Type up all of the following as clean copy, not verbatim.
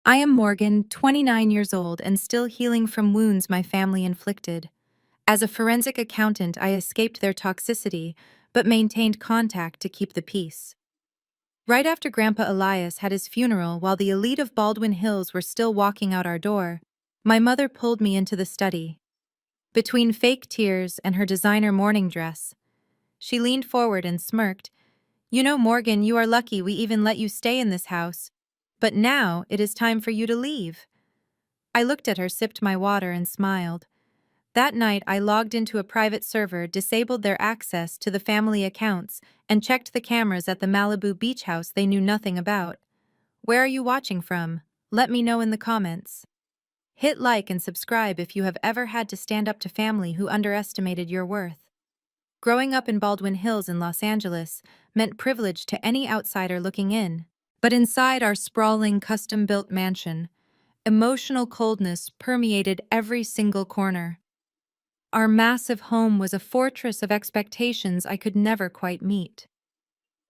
I am Morgan, 29 years old and still healing from wounds my family inflicted. As a forensic accountant, I escaped their toxicity, but maintained contact to keep the peace. Right after Grandpa Elias had his funeral while the elite of Baldwin Hills were still walking out our door, my mother pulled me into the study. Between fake tears and her designer morning dress, she leaned forward and smirked. "You know, Morgan, you are lucky we even let you stay in this house. But now it is time for you to leave." I looked at her, sipped my water, and smiled. That night, I logged into a private server, disabled their access to the family accounts, and checked the cameras at the Malibu beach house they knew nothing about. Where are you watching from? Let me know in the comments. Hit like and subscribe if you have ever had to stand up to family who underestimated your worth. Growing up in Baldwin Hills in Los Angeles meant privilege to any outsider looking in. But inside our sprawling, custom-built mansion, emotional coldness permeated every single corner. Our massive home was a fortress of expectations I could never quite meet.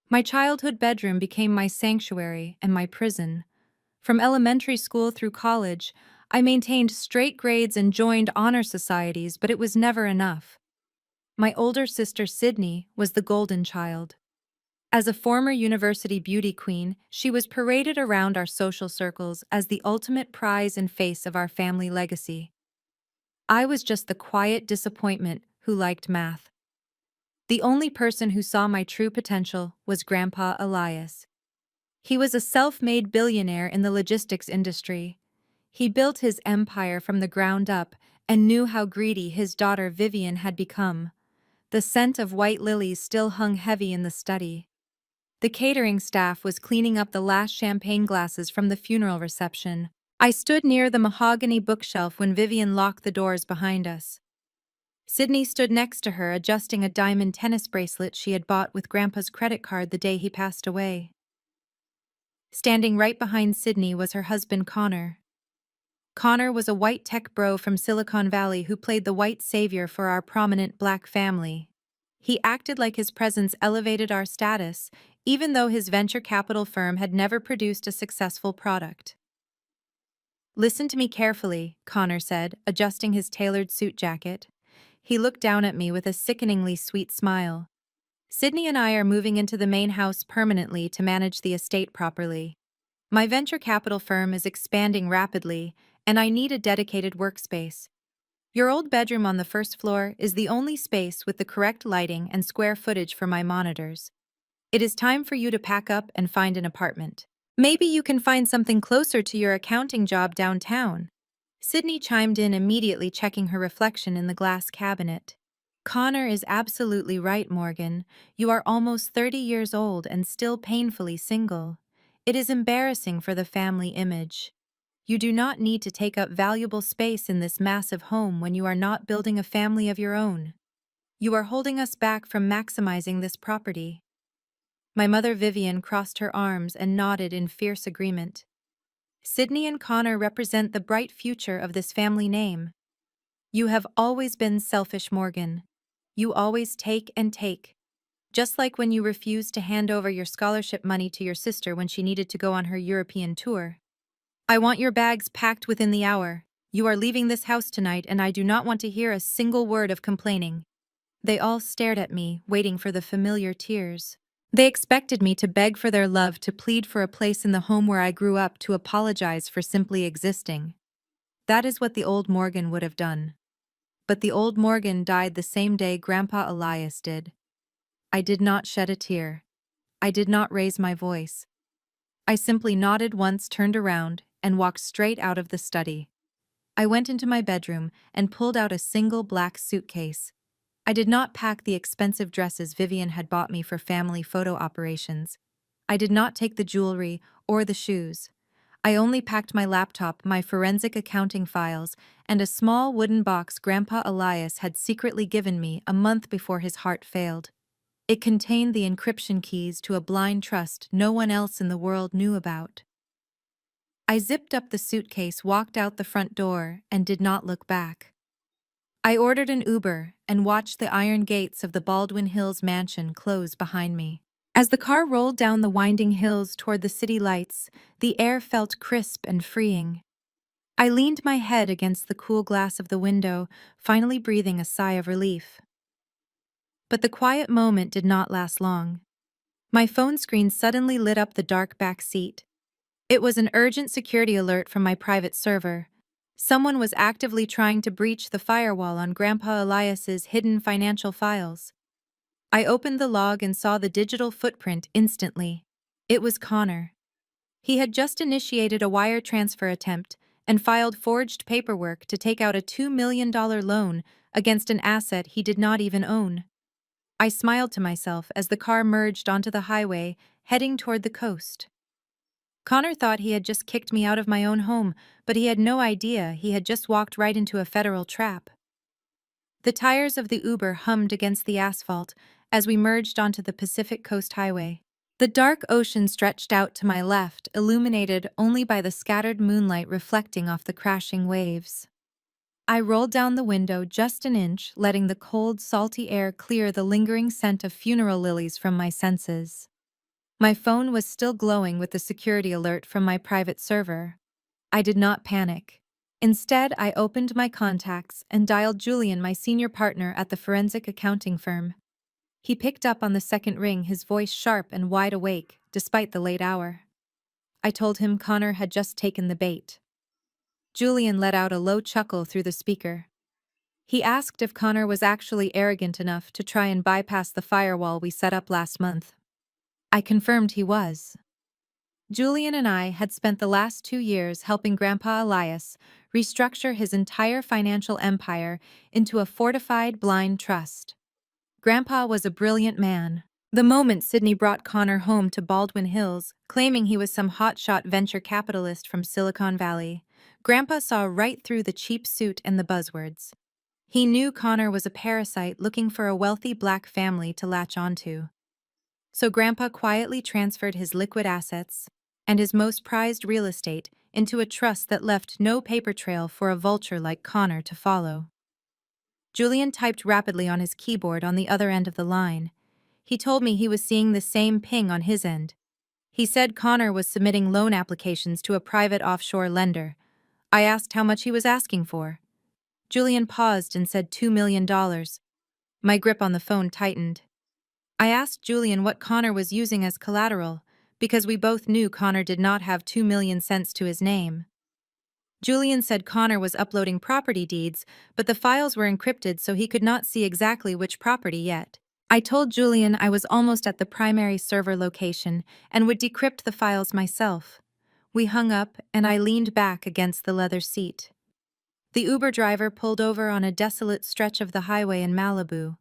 My childhood bedroom became my sanctuary and my prison. From elementary school through college, I maintained straight grades and joined honor societies, but it was never enough. My older sister, Sydney, was the golden child. As a former university beauty queen, she was paraded around our social circles as the ultimate prize and face of our family legacy. I was just the quiet disappointment who liked math. The only person who saw my true potential was Grandpa Elias. He was a self-made billionaire in the logistics industry. He built his empire from the ground up and knew how greedy his daughter Vivian had become. The scent of white lilies still hung heavy in the study. The catering staff was cleaning up the last champagne glasses from the funeral reception. I stood near the mahogany bookshelf when Vivian locked the doors behind us. Sydney stood next to her, adjusting a diamond tennis bracelet she had bought with Grandpa's credit card the day he passed away. Standing right behind Sydney was her husband, Connor. Connor was a white tech bro from Silicon Valley who played the white savior for our prominent black family. He acted like his presence elevated our status, even though his venture capital firm had never produced a successful product. "Listen to me carefully," Connor said, adjusting his tailored suit jacket. He looked down at me with a sickeningly sweet smile. "Sydney and I are moving into the main house permanently to manage the estate properly. My venture capital firm is expanding rapidly, and I need a dedicated workspace. Your old bedroom on the first floor is the only space with the correct lighting and square footage for my monitors. It is time for you to pack up and find an apartment. Maybe you can find something closer to your accounting job downtown." Sydney chimed in immediately, checking her reflection in the glass cabinet. "Connor is absolutely right, Morgan. You are almost 30 years old and still painfully single. It is embarrassing for the family image. You do not need to take up valuable space in this massive home when you are not building a family of your own. You are holding us back from maximizing this property." My mother Vivian crossed her arms and nodded in fierce agreement. "Sydney and Connor represent the bright future of this family name. You have always been selfish, Morgan. You always take and take. Just like when you refused to hand over your scholarship money to your sister when she needed to go on her European tour. I want your bags packed within the hour. You are leaving this house tonight, and I do not want to hear a single word of complaining." They all stared at me, waiting for the familiar tears. They expected me to beg for their love, to plead for a place in the home where I grew up, to apologize for simply existing. That is what the old Morgan would have done. But the old Morgan died the same day Grandpa Elias did. I did not shed a tear. I did not raise my voice. I simply nodded once, turned around, and walked straight out of the study. I went into my bedroom and pulled out a single black suitcase. I did not pack the expensive dresses Vivian had bought me for family photo operations. I did not take the jewelry or the shoes. I only packed my laptop, my forensic accounting files, and a small wooden box Grandpa Elias had secretly given me a month before his heart failed. It contained the encryption keys to a blind trust no one else in the world knew about. I zipped up the suitcase, walked out the front door, and did not look back. I ordered an Uber and watched the iron gates of the Baldwin Hills mansion close behind me. As the car rolled down the winding hills toward the city lights, the air felt crisp and freeing. I leaned my head against the cool glass of the window, finally breathing a sigh of relief. But the quiet moment did not last long. My phone screen suddenly lit up the dark back seat. It was an urgent security alert from my private server. Someone was actively trying to breach the firewall on Grandpa Elias's hidden financial files. I opened the log and saw the digital footprint instantly. It was Connor. He had just initiated a wire transfer attempt and filed forged paperwork to take out a $2 million loan against an asset he did not even own. I smiled to myself as the car merged onto the highway, heading toward the coast. Connor thought he had just kicked me out of my own home, but he had no idea he had just walked right into a federal trap. The tires of the Uber hummed against the asphalt as we merged onto the Pacific Coast Highway. The dark ocean stretched out to my left, illuminated only by the scattered moonlight reflecting off the crashing waves. I rolled down the window just an inch, letting the cold, salty air clear the lingering scent of funeral lilies from my senses. My phone was still glowing with the security alert from my private server. I did not panic. Instead, I opened my contacts and dialed Julian, my senior partner at the forensic accounting firm. He picked up on the second ring, his voice sharp and wide awake, despite the late hour. I told him Connor had just taken the bait. Julian let out a low chuckle through the speaker. He asked if Connor was actually arrogant enough to try and bypass the firewall we set up last month. I confirmed he was. Julian and I had spent the last 2 years helping Grandpa Elias restructure his entire financial empire into a fortified blind trust. Grandpa was a brilliant man. The moment Sydney brought Connor home to Baldwin Hills, claiming he was some hotshot venture capitalist from Silicon Valley, Grandpa saw right through the cheap suit and the buzzwords. He knew Connor was a parasite looking for a wealthy black family to latch onto. So Grandpa quietly transferred his liquid assets and his most prized real estate into a trust that left no paper trail for a vulture like Connor to follow. Julian typed rapidly on his keyboard on the other end of the line. He told me he was seeing the same ping on his end. He said Connor was submitting loan applications to a private offshore lender. I asked how much he was asking for. Julian paused and said $2 million. My grip on the phone tightened. I asked Julian what Connor was using as collateral, because we both knew Connor did not have 2 million cents to his name. Julian said Connor was uploading property deeds, but the files were encrypted so he could not see exactly which property yet. I told Julian I was almost at the primary server location and would decrypt the files myself. We hung up and I leaned back against the leather seat. The Uber driver pulled over on a desolate stretch of the highway in Malibu.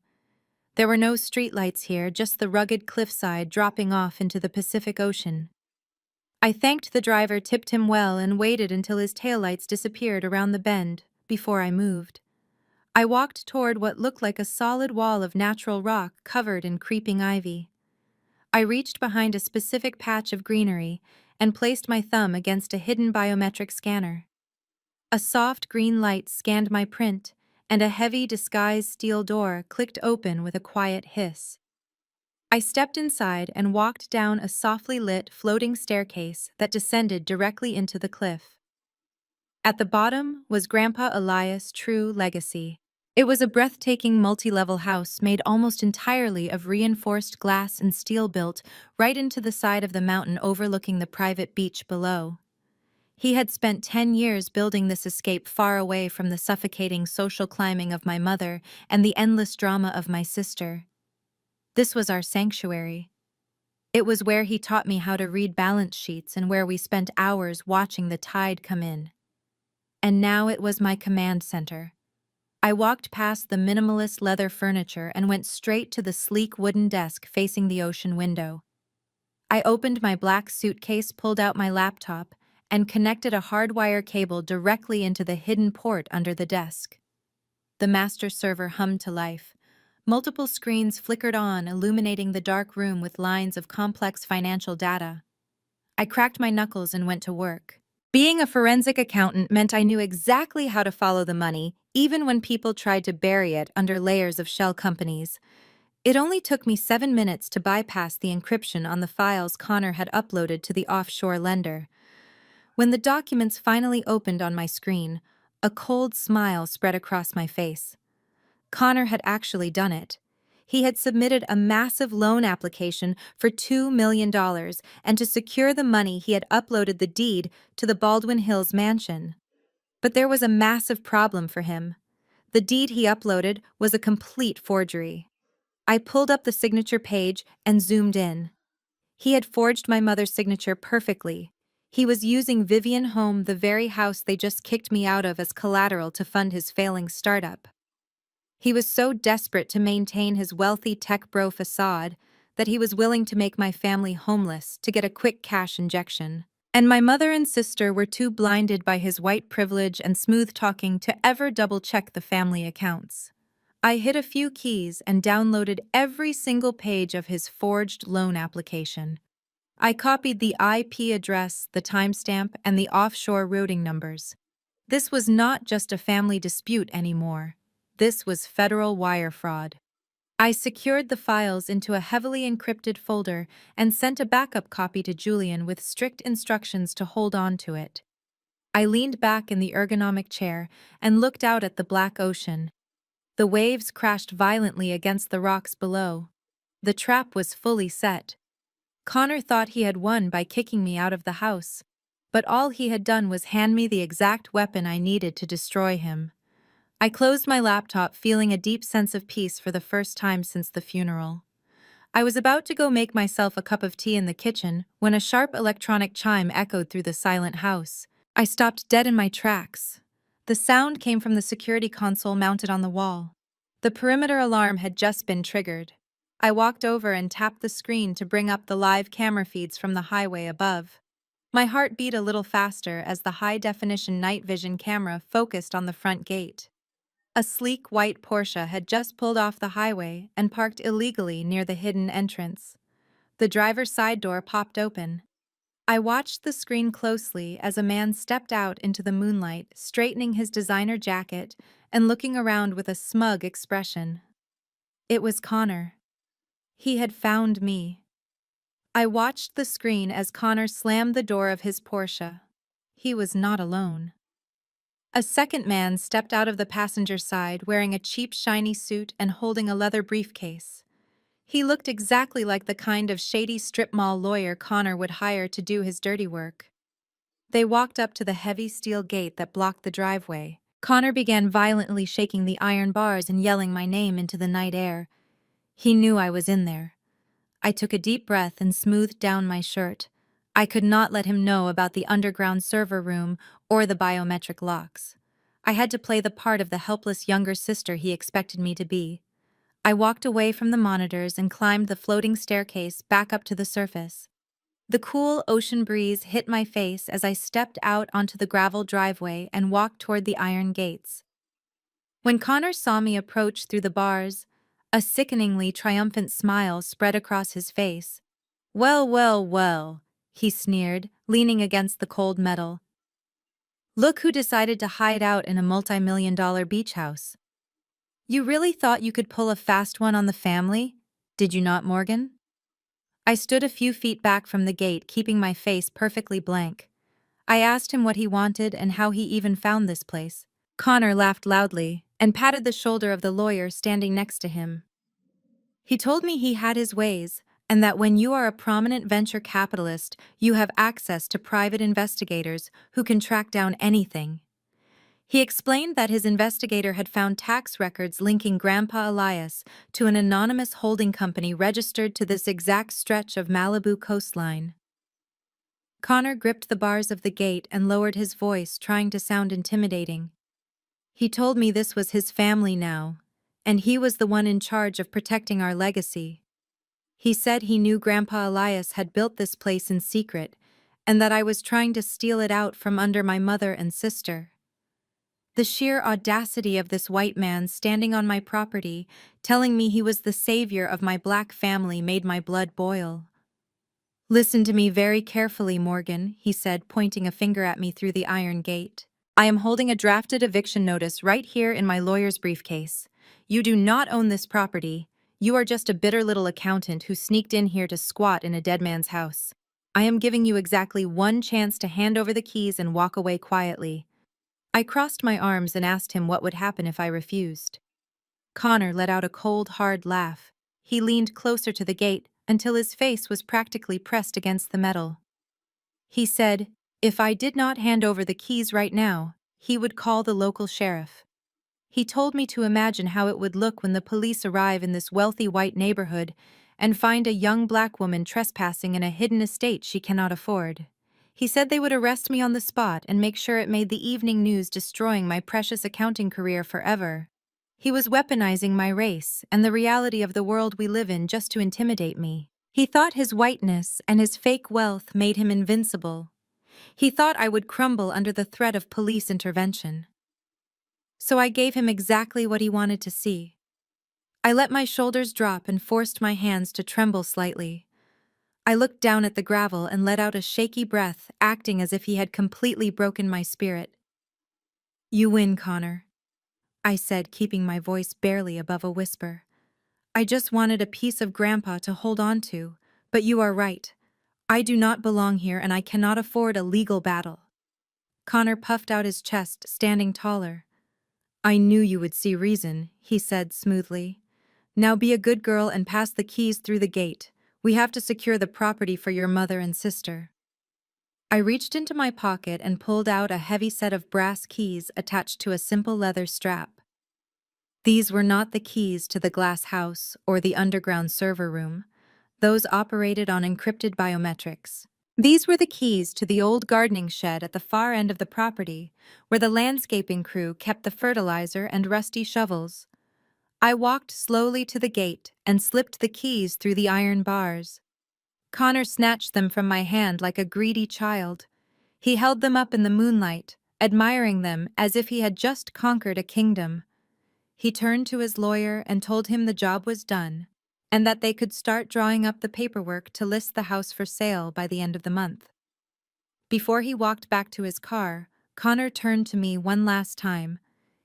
There were no streetlights here, just the rugged cliffside dropping off into the Pacific Ocean. I thanked the driver, tipped him well, and waited until his taillights disappeared around the bend before I moved. I walked toward what looked like a solid wall of natural rock covered in creeping ivy. I reached behind a specific patch of greenery and placed my thumb against a hidden biometric scanner. A soft green light scanned my print, and a heavy disguised steel door clicked open with a quiet hiss. I stepped inside and walked down a softly lit floating staircase that descended directly into the cliff. At the bottom was Grandpa Elias' true legacy. It was a breathtaking multi-level house made almost entirely of reinforced glass and steel, built right into the side of the mountain overlooking the private beach below. He had spent 10 years building this escape far away from the suffocating social climbing of my mother and the endless drama of my sister. This was our sanctuary. It was where he taught me how to read balance sheets and where we spent hours watching the tide come in. And now it was my command center. I walked past the minimalist leather furniture and went straight to the sleek wooden desk facing the ocean window. I opened my black suitcase, pulled out my laptop, and connected a hardwire cable directly into the hidden port under the desk. The master server hummed to life. Multiple screens flickered on, illuminating the dark room with lines of complex financial data. I cracked my knuckles and went to work. Being a forensic accountant meant I knew exactly how to follow the money, even when people tried to bury it under layers of shell companies. It only took me 7 minutes to bypass the encryption on the files Connor had uploaded to the offshore lender. When the documents finally opened on my screen, a cold smile spread across my face. Connor had actually done it. He had submitted a massive loan application for $2 million, and to secure the money, he had uploaded the deed to the Baldwin Hills mansion. But there was a massive problem for him. The deed he uploaded was a complete forgery. I pulled up the signature page and zoomed in. He had forged my mother's signature perfectly. He was using Vivian Home, the very house they just kicked me out of, as collateral to fund his failing startup. He was so desperate to maintain his wealthy tech bro facade that he was willing to make my family homeless to get a quick cash injection. And my mother and sister were too blinded by his white privilege and smooth talking to ever double-check the family accounts. I hit a few keys and downloaded every single page of his forged loan application. I copied the IP address, the timestamp, and the offshore routing numbers. This was not just a family dispute anymore. This was federal wire fraud. I secured the files into a heavily encrypted folder and sent a backup copy to Julian with strict instructions to hold on to it. I leaned back in the ergonomic chair and looked out at the black ocean. The waves crashed violently against the rocks below. The trap was fully set. Connor thought he had won by kicking me out of the house, but all he had done was hand me the exact weapon I needed to destroy him. I closed my laptop, feeling a deep sense of peace for the first time since the funeral. I was about to go make myself a cup of tea in the kitchen when a sharp electronic chime echoed through the silent house. I stopped dead in my tracks. The sound came from the security console mounted on the wall. The perimeter alarm had just been triggered. I walked over and tapped the screen to bring up the live camera feeds from the highway above. My heart beat a little faster as the high-definition night vision camera focused on the front gate. A sleek white Porsche had just pulled off the highway and parked illegally near the hidden entrance. The driver's side door popped open. I watched the screen closely as a man stepped out into the moonlight, straightening his designer jacket and looking around with a smug expression. It was Connor. He had found me. I watched the screen as Connor slammed the door of his Porsche. He was not alone. A second man stepped out of the passenger side wearing a cheap shiny suit and holding a leather briefcase. He looked exactly like the kind of shady strip mall lawyer Connor would hire to do his dirty work. They walked up to the heavy steel gate that blocked the driveway. Connor began violently shaking the iron bars and yelling my name into the night air. He knew I was in there. I took a deep breath and smoothed down my shirt. I could not let him know about the underground server room or the biometric locks. I had to play the part of the helpless younger sister he expected me to be. I walked away from the monitors and climbed the floating staircase back up to the surface. The cool ocean breeze hit my face as I stepped out onto the gravel driveway and walked toward the iron gates. When Connor saw me approach through the bars, a sickeningly triumphant smile spread across his face. "Well, well, well," he sneered, leaning against the cold metal. "Look who decided to hide out in a multi-million-dollar beach house. You really thought you could pull a fast one on the family, did you not, Morgan?" I stood a few feet back from the gate, keeping my face perfectly blank. I asked him what he wanted and how he even found this place. Connor laughed loudly and patted the shoulder of the lawyer standing next to him. He told me he had his ways, and that when you are a prominent venture capitalist, you have access to private investigators who can track down anything. He explained that his investigator had found tax records linking Grandpa Elias to an anonymous holding company registered to this exact stretch of Malibu coastline. Connor gripped the bars of the gate and lowered his voice, trying to sound intimidating. He told me this was his family now, and he was the one in charge of protecting our legacy. He said he knew Grandpa Elias had built this place in secret, and that I was trying to steal it out from under my mother and sister. The sheer audacity of this white man standing on my property, telling me he was the savior of my black family, made my blood boil. "Listen to me very carefully, Morgan," he said, pointing a finger at me through the iron gate. "I am holding a drafted eviction notice right here in my lawyer's briefcase. You do not own this property. You are just a bitter little accountant who sneaked in here to squat in a dead man's house. I am giving you exactly one chance to hand over the keys and walk away quietly. I crossed my arms and asked him what would happen if I refused. Connor let out a cold, hard laugh. He leaned closer to the gate until his face was practically pressed against the metal. He said, if I did not hand over the keys right now, he would call the local sheriff. He told me to imagine how it would look when the police arrive in this wealthy white neighborhood and find a young black woman trespassing in a hidden estate she cannot afford. He said they would arrest me on the spot and make sure it made the evening news, destroying my precious accounting career forever. He was weaponizing my race and the reality of the world we live in just to intimidate me. He thought his whiteness and his fake wealth made him invincible. He thought I would crumble under the threat of police intervention. So I gave him exactly what he wanted to see. I let my shoulders drop and forced my hands to tremble slightly. I looked down at the gravel and let out a shaky breath, acting as if he had completely broken my spirit. You win, Connor, I said, keeping my voice barely above a whisper. I just wanted a piece of Grandpa to hold on to, but you are right. I do not belong here and I cannot afford a legal battle. Connor puffed out his chest, standing taller. I knew you would see reason, he said smoothly. Now be a good girl and pass the keys through the gate. We have to secure the property for your mother and sister. I reached into my pocket and pulled out a heavy set of brass keys attached to a simple leather strap. These were not the keys to the glass house or the underground server room. Those operated on encrypted biometrics. These were the keys to the old gardening shed at the far end of the property, where the landscaping crew kept the fertilizer and rusty shovels. I walked slowly to the gate and slipped the keys through the iron bars. Connor snatched them from my hand like a greedy child. He held them up in the moonlight, admiring them as if he had just conquered a kingdom. He turned to his lawyer and told him the job was done, and that they could start drawing up the paperwork to list the house for sale by the end of the month. Before he walked back to his car, Connor turned to me one last time.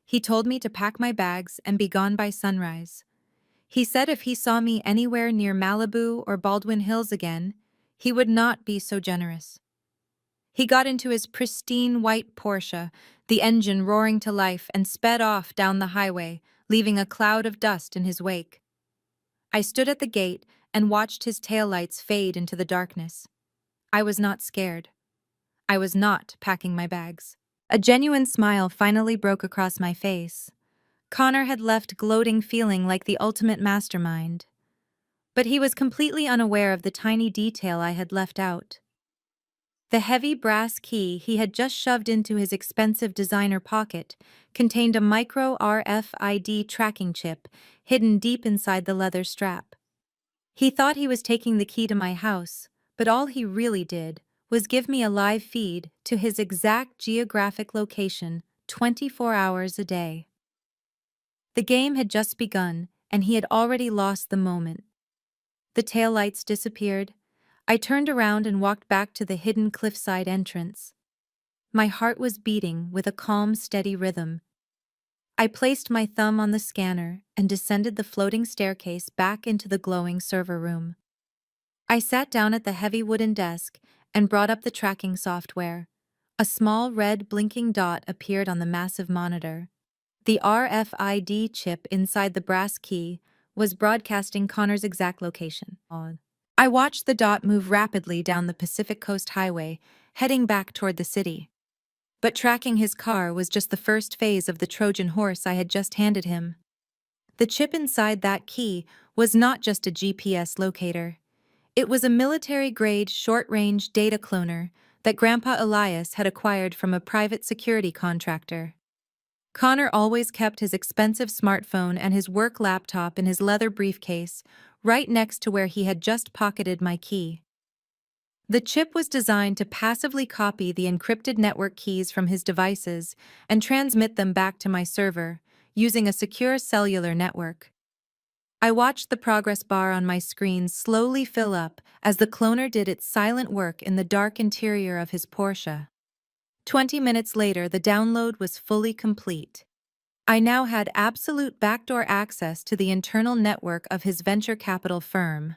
He told me to pack my bags and be gone by sunrise. He said if he saw me anywhere near Malibu or Baldwin Hills again, he would not be so generous. He got into his pristine white Porsche, the engine roaring to life, and sped off down the highway, leaving a cloud of dust in his wake. I stood at the gate and watched his taillights fade into the darkness. I was not scared. I was not packing my bags. A genuine smile finally broke across my face. Connor had left gloating, feeling like the ultimate mastermind. But he was completely unaware of the tiny detail I had left out. The heavy brass key he had just shoved into his expensive designer pocket contained a micro RFID tracking chip hidden deep inside the leather strap. He thought he was taking the key to my house, but all he really did was give me a live feed to his exact geographic location 24 hours a day. The game had just begun, and he had already lost the moment. The taillights disappeared. I turned around and walked back to the hidden cliffside entrance. My heart was beating with a calm, steady rhythm. I placed my thumb on the scanner and descended the floating staircase back into the glowing server room. I sat down at the heavy wooden desk and brought up the tracking software. A small red blinking dot appeared on the massive monitor. The RFID chip inside the brass key was broadcasting Connor's exact location. I watched the dot move rapidly down the Pacific Coast Highway, heading back toward the city. But tracking his car was just the first phase of the Trojan horse I had just handed him. The chip inside that key was not just a GPS locator. It was a military-grade, short-range data cloner that Grandpa Elias had acquired from a private security contractor. Connor always kept his expensive smartphone and his work laptop in his leather briefcase, right next to where he had just pocketed my key. The chip was designed to passively copy the encrypted network keys from his devices and transmit them back to my server, using a secure cellular network. I watched the progress bar on my screen slowly fill up as the cloner did its silent work in the dark interior of his Porsche. 20 minutes later, the download was fully complete. I now had absolute backdoor access to the internal network of his venture capital firm.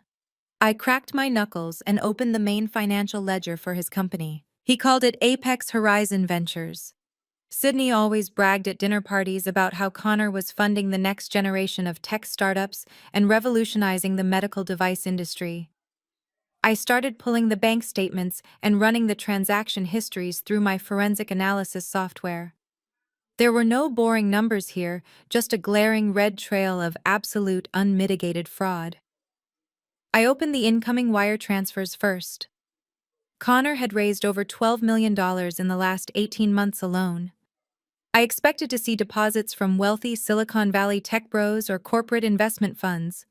I cracked my knuckles and opened the main financial ledger for his company. He called it Apex Horizon Ventures. Sydney always bragged at dinner parties about how Connor was funding the next generation of tech startups and revolutionizing the medical device industry. I started pulling the bank statements and running the transaction histories through my forensic analysis software. There were no boring numbers here, just a glaring red trail of absolute unmitigated fraud. I opened the incoming wire transfers first. Connor had raised over $12 million in the last 18 months alone. I expected to see deposits from wealthy Silicon Valley tech bros or corporate investment funds.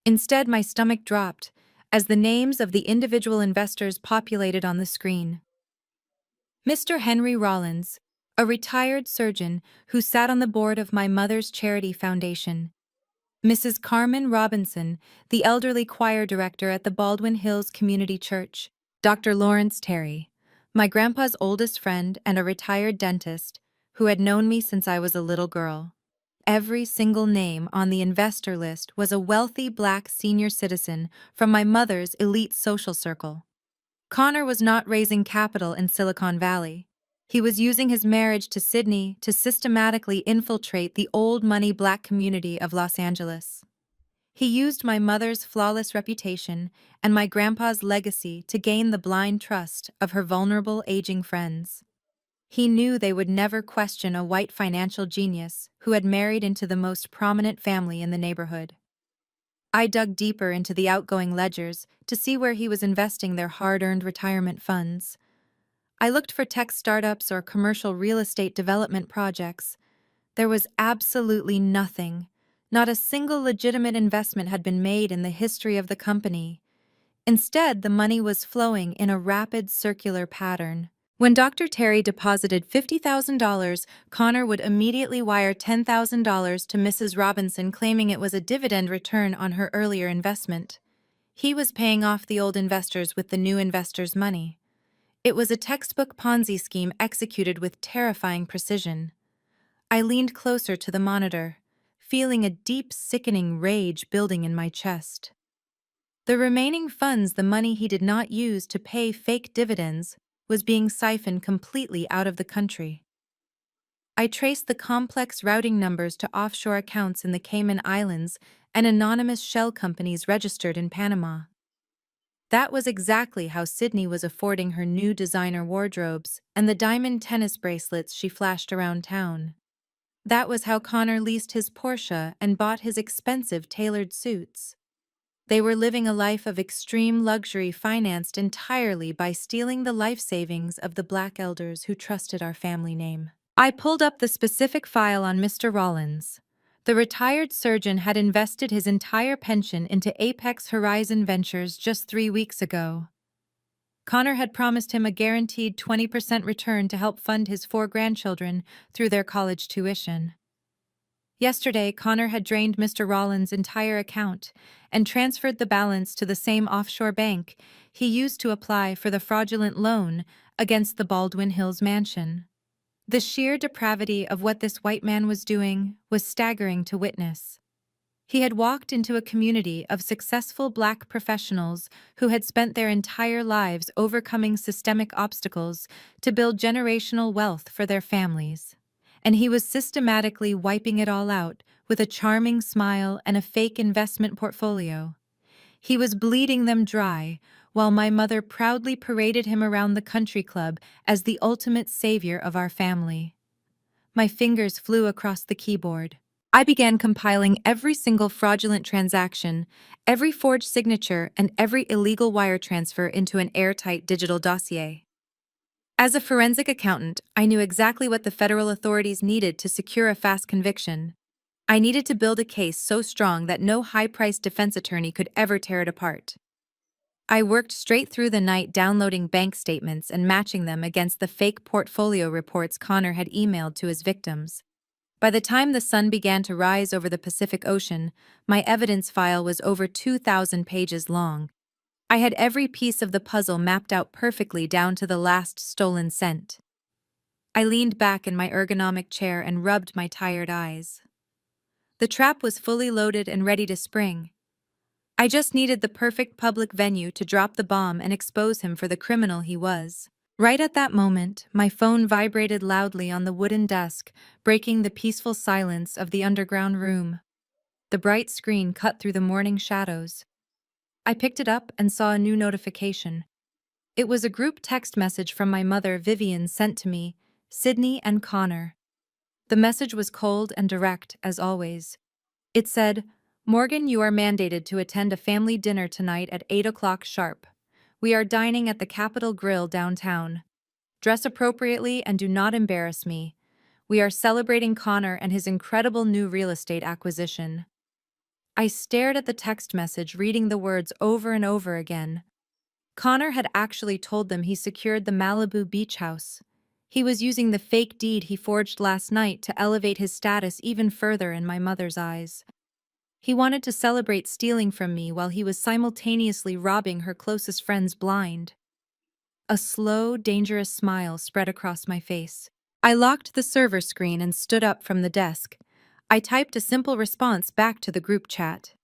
Instead, my stomach dropped as the names of the individual investors populated on the screen. Mr. Henry Rollins, a retired surgeon who sat on the board of my mother's charity foundation. Mrs. Carmen Robinson, the elderly choir director at the Baldwin Hills Community Church. Dr. Lawrence Terry, my grandpa's oldest friend and a retired dentist who had known me since I was a little girl. Every single name on the investor list was a wealthy black senior citizen from my mother's elite social circle. Connor was not raising capital in Silicon Valley. He was using his marriage to Sydney to systematically infiltrate the old money black community of Los Angeles. He used my mother's flawless reputation and my grandpa's legacy to gain the blind trust of her vulnerable aging friends. He knew they would never question a white financial genius who had married into the most prominent family in the neighborhood. I dug deeper into the outgoing ledgers to see where he was investing their hard-earned retirement funds. I looked for tech startups or commercial real estate development projects. There was absolutely nothing. Not a single legitimate investment had been made in the history of the company. Instead, the money was flowing in a rapid circular pattern. When Dr. Terry deposited $50,000, Connor would immediately wire $10,000 to Mrs. Robinson, claiming it was a dividend return on her earlier investment. He was paying off the old investors with the new investors' money. It was a textbook Ponzi scheme executed with terrifying precision. I leaned closer to the monitor, feeling a deep, sickening rage building in my chest. The remaining funds, the money he did not use to pay fake dividends, was being siphoned completely out of the country. I traced the complex routing numbers to offshore accounts in the Cayman Islands and anonymous shell companies registered in Panama. That was exactly how Sydney was affording her new designer wardrobes and the diamond tennis bracelets she flashed around town. That was how Connor leased his Porsche and bought his expensive tailored suits. They were living a life of extreme luxury financed entirely by stealing the life savings of the black elders who trusted our family name. I pulled up the specific file on Mr. Rollins. The retired surgeon had invested his entire pension into Apex Horizon Ventures just 3 weeks ago. Connor had promised him a guaranteed 20% return to help fund his 4 grandchildren through their college tuition. Yesterday, Connor had drained Mr. Rollins' entire account and transferred the balance to the same offshore bank he used to apply for the fraudulent loan against the Baldwin Hills mansion. The sheer depravity of what this white man was doing was staggering to witness. He had walked into a community of successful black professionals who had spent their entire lives overcoming systemic obstacles to build generational wealth for their families. And he was systematically wiping it all out with a charming smile and a fake investment portfolio. He was bleeding them dry, while my mother proudly paraded him around the country club as the ultimate savior of our family. My fingers flew across the keyboard. I began compiling every single fraudulent transaction, every forged signature, and every illegal wire transfer into an airtight digital dossier. As a forensic accountant, I knew exactly what the federal authorities needed to secure a fast conviction. I needed to build a case so strong that no high-priced defense attorney could ever tear it apart. I worked straight through the night downloading bank statements and matching them against the fake portfolio reports Connor had emailed to his victims. By the time the sun began to rise over the Pacific Ocean, my evidence file was over 2,000 pages long. I had every piece of the puzzle mapped out perfectly down to the last stolen cent. I leaned back in my ergonomic chair and rubbed my tired eyes. The trap was fully loaded and ready to spring. I just needed the perfect public venue to drop the bomb and expose him for the criminal he was. Right at that moment, my phone vibrated loudly on the wooden desk, breaking the peaceful silence of the underground room. The bright screen cut through the morning shadows. I picked it up and saw a new notification. It was a group text message from my mother, Vivian, sent to me, Sydney and Connor. The message was cold and direct, as always. It said, "Morgan, you are mandated to attend a family dinner tonight at 8 o'clock sharp. We are dining at the Capitol Grill downtown. Dress appropriately and do not embarrass me. We are celebrating Connor and his incredible new real estate acquisition." I stared at the text message, reading the words over and over again. Connor had actually told them he secured the Malibu beach house. He was using the fake deed he forged last night to elevate his status even further in my mother's eyes. He wanted to celebrate stealing from me while he was simultaneously robbing her closest friends blind. A slow, dangerous smile spread across my face. I locked the server screen and stood up from the desk. I typed a simple response back to the group chat.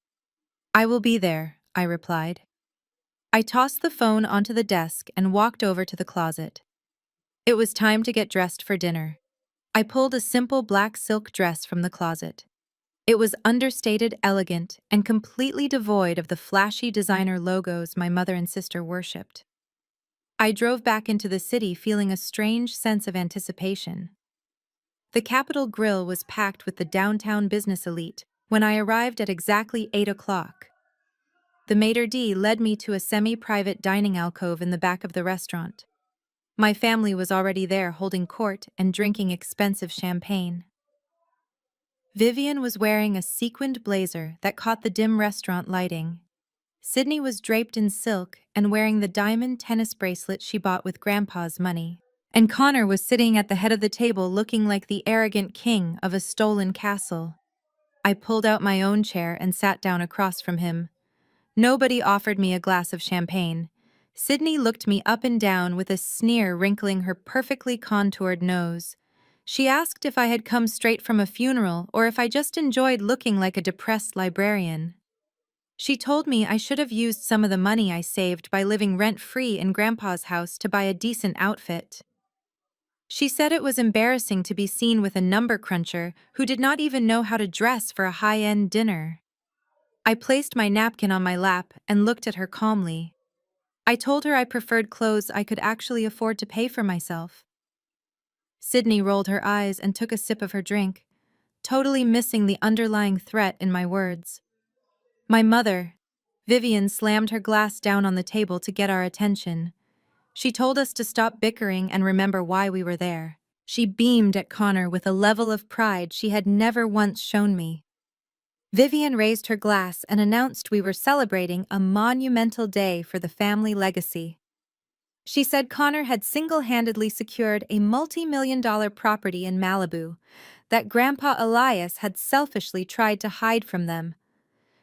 "I will be there," I replied. I tossed the phone onto the desk and walked over to the closet. It was time to get dressed for dinner. I pulled a simple black silk dress from the closet. It was understated, elegant, and completely devoid of the flashy designer logos my mother and sister worshipped. I drove back into the city feeling a strange sense of anticipation. The Capitol Grill was packed with the downtown business elite when I arrived at exactly 8 o'clock. The maitre d' led me to a semi-private dining alcove in the back of the restaurant. My family was already there holding court and drinking expensive champagne. Vivian was wearing a sequined blazer that caught the dim restaurant lighting. Sydney was draped in silk and wearing the diamond tennis bracelet she bought with Grandpa's money. And Connor was sitting at the head of the table looking like the arrogant king of a stolen castle. I pulled out my own chair and sat down across from him. Nobody offered me a glass of champagne. Sydney looked me up and down with a sneer wrinkling her perfectly contoured nose. She asked if I had come straight from a funeral or if I just enjoyed looking like a depressed librarian. She told me I should have used some of the money I saved by living rent-free in Grandpa's house to buy a decent outfit. She said it was embarrassing to be seen with a number cruncher who did not even know how to dress for a high-end dinner. I placed my napkin on my lap and looked at her calmly. I told her I preferred clothes I could actually afford to pay for myself. Sydney rolled her eyes and took a sip of her drink, totally missing the underlying threat in my words. My mother, Vivian, slammed her glass down on the table to get our attention. She told us to stop bickering and remember why we were there. She beamed at Connor with a level of pride she had never once shown me. Vivian raised her glass and announced we were celebrating a monumental day for the family legacy. She said Connor had single-handedly secured a multi-million-dollar property in Malibu that Grandpa Elias had selfishly tried to hide from them.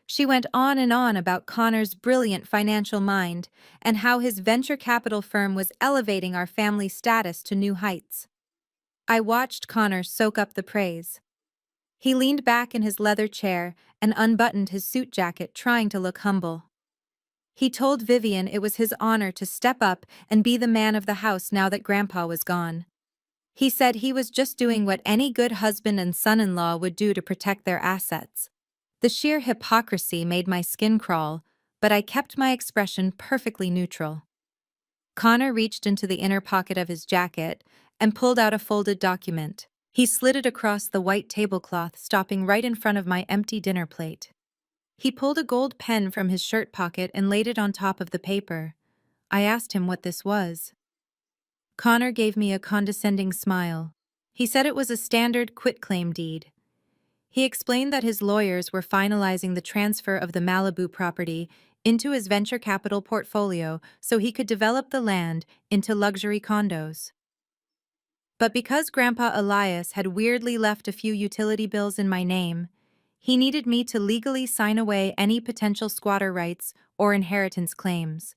She went on and on about Connor's brilliant financial mind and how his venture capital firm was elevating our family status to new heights. I watched Connor soak up the praise. He leaned back in his leather chair and unbuttoned his suit jacket, trying to look humble. He told Vivian it was his honor to step up and be the man of the house now that Grandpa was gone. He said he was just doing what any good husband and son-in-law would do to protect their assets. The sheer hypocrisy made my skin crawl, but I kept my expression perfectly neutral. Connor reached into the inner pocket of his jacket and pulled out a folded document. He slid it across the white tablecloth, stopping right in front of my empty dinner plate. He pulled a gold pen from his shirt pocket and laid it on top of the paper. I asked him what this was. Connor gave me a condescending smile. He said it was a standard quitclaim deed. He explained that his lawyers were finalizing the transfer of the Malibu property into his venture capital portfolio so he could develop the land into luxury condos. But because Grandpa Elias had weirdly left a few utility bills in my name, he needed me to legally sign away any potential squatter rights or inheritance claims.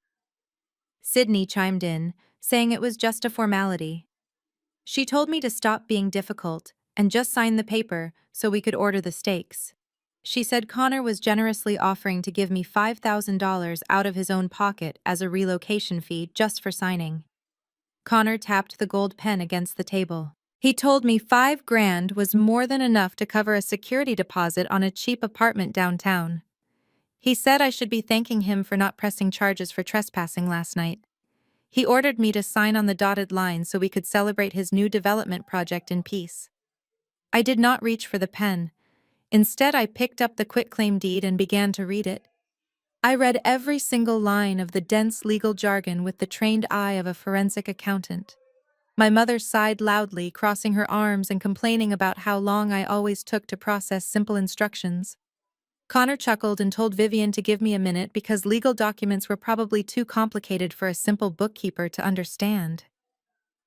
Sydney chimed in, saying it was just a formality. She told me to stop being difficult and just sign the paper so we could order the steaks. She said Connor was generously offering to give me $5,000 out of his own pocket as a relocation fee just for signing. Connor tapped the gold pen against the table. He told me 5 grand was more than enough to cover a security deposit on a cheap apartment downtown. He said I should be thanking him for not pressing charges for trespassing last night. He ordered me to sign on the dotted line so we could celebrate his new development project in peace. I did not reach for the pen. Instead, I picked up the quitclaim deed and began to read it. I read every single line of the dense legal jargon with the trained eye of a forensic accountant. My mother sighed loudly, crossing her arms and complaining about how long I always took to process simple instructions. Connor chuckled and told Vivian to give me a minute because legal documents were probably too complicated for a simple bookkeeper to understand.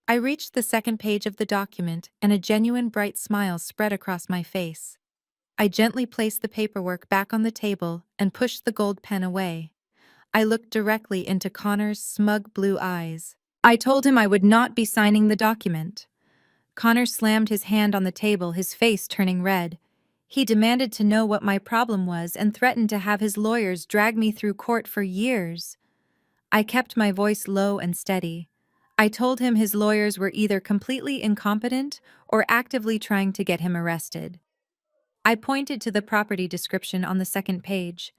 I reached the second page of the document, and a genuine bright smile spread across my face. I gently placed the paperwork back on the table and pushed the gold pen away. I looked directly into Connor's smug blue eyes. I told him I would not be signing the document. Connor slammed his hand on the table, his face turning red. He demanded to know what my problem was and threatened to have his lawyers drag me through court for years. I kept my voice low and steady. I told him his lawyers were either completely incompetent or actively trying to get him arrested. I pointed to the property description on the second page.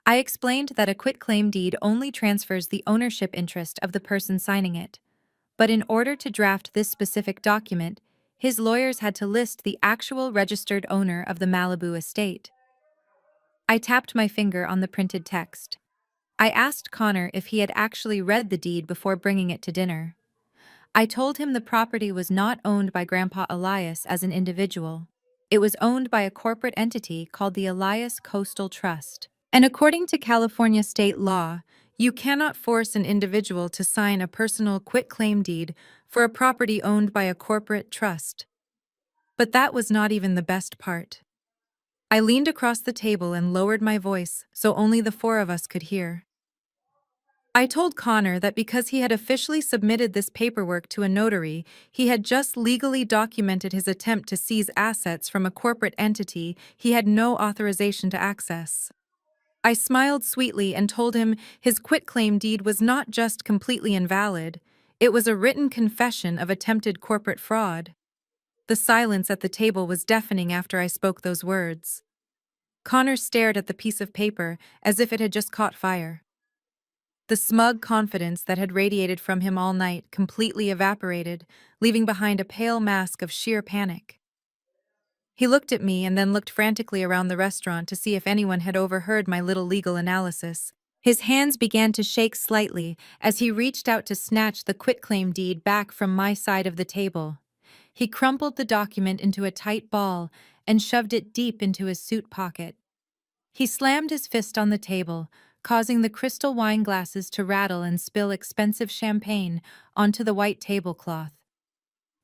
I explained that a quitclaim deed only transfers the ownership interest of the person signing it. But in order to draft this specific document, his lawyers had to list the actual registered owner of the Malibu estate. I tapped my finger on the printed text. I asked Connor if he had actually read the deed before bringing it to dinner. I told him the property was not owned by Grandpa Elias as an individual. It was owned by a corporate entity called the Elias Coastal Trust. And according to California state law, you cannot force an individual to sign a personal quitclaim deed for a property owned by a corporate trust. But that was not even the best part. I leaned across the table and lowered my voice so only the four of us could hear. I told Connor that because he had officially submitted this paperwork to a notary, he had just legally documented his attempt to seize assets from a corporate entity he had no authorization to access. I smiled sweetly and told him his quitclaim deed was not just completely invalid, it was a written confession of attempted corporate fraud. The silence at the table was deafening after I spoke those words. Connor stared at the piece of paper as if it had just caught fire. The smug confidence that had radiated from him all night completely evaporated, leaving behind a pale mask of sheer panic. He looked at me and then looked frantically around the restaurant to see if anyone had overheard my little legal analysis. His hands began to shake slightly as he reached out to snatch the quitclaim deed back from my side of the table. He crumpled the document into a tight ball and shoved it deep into his suit pocket. He slammed his fist on the table, causing the crystal wine glasses to rattle and spill expensive champagne onto the white tablecloth.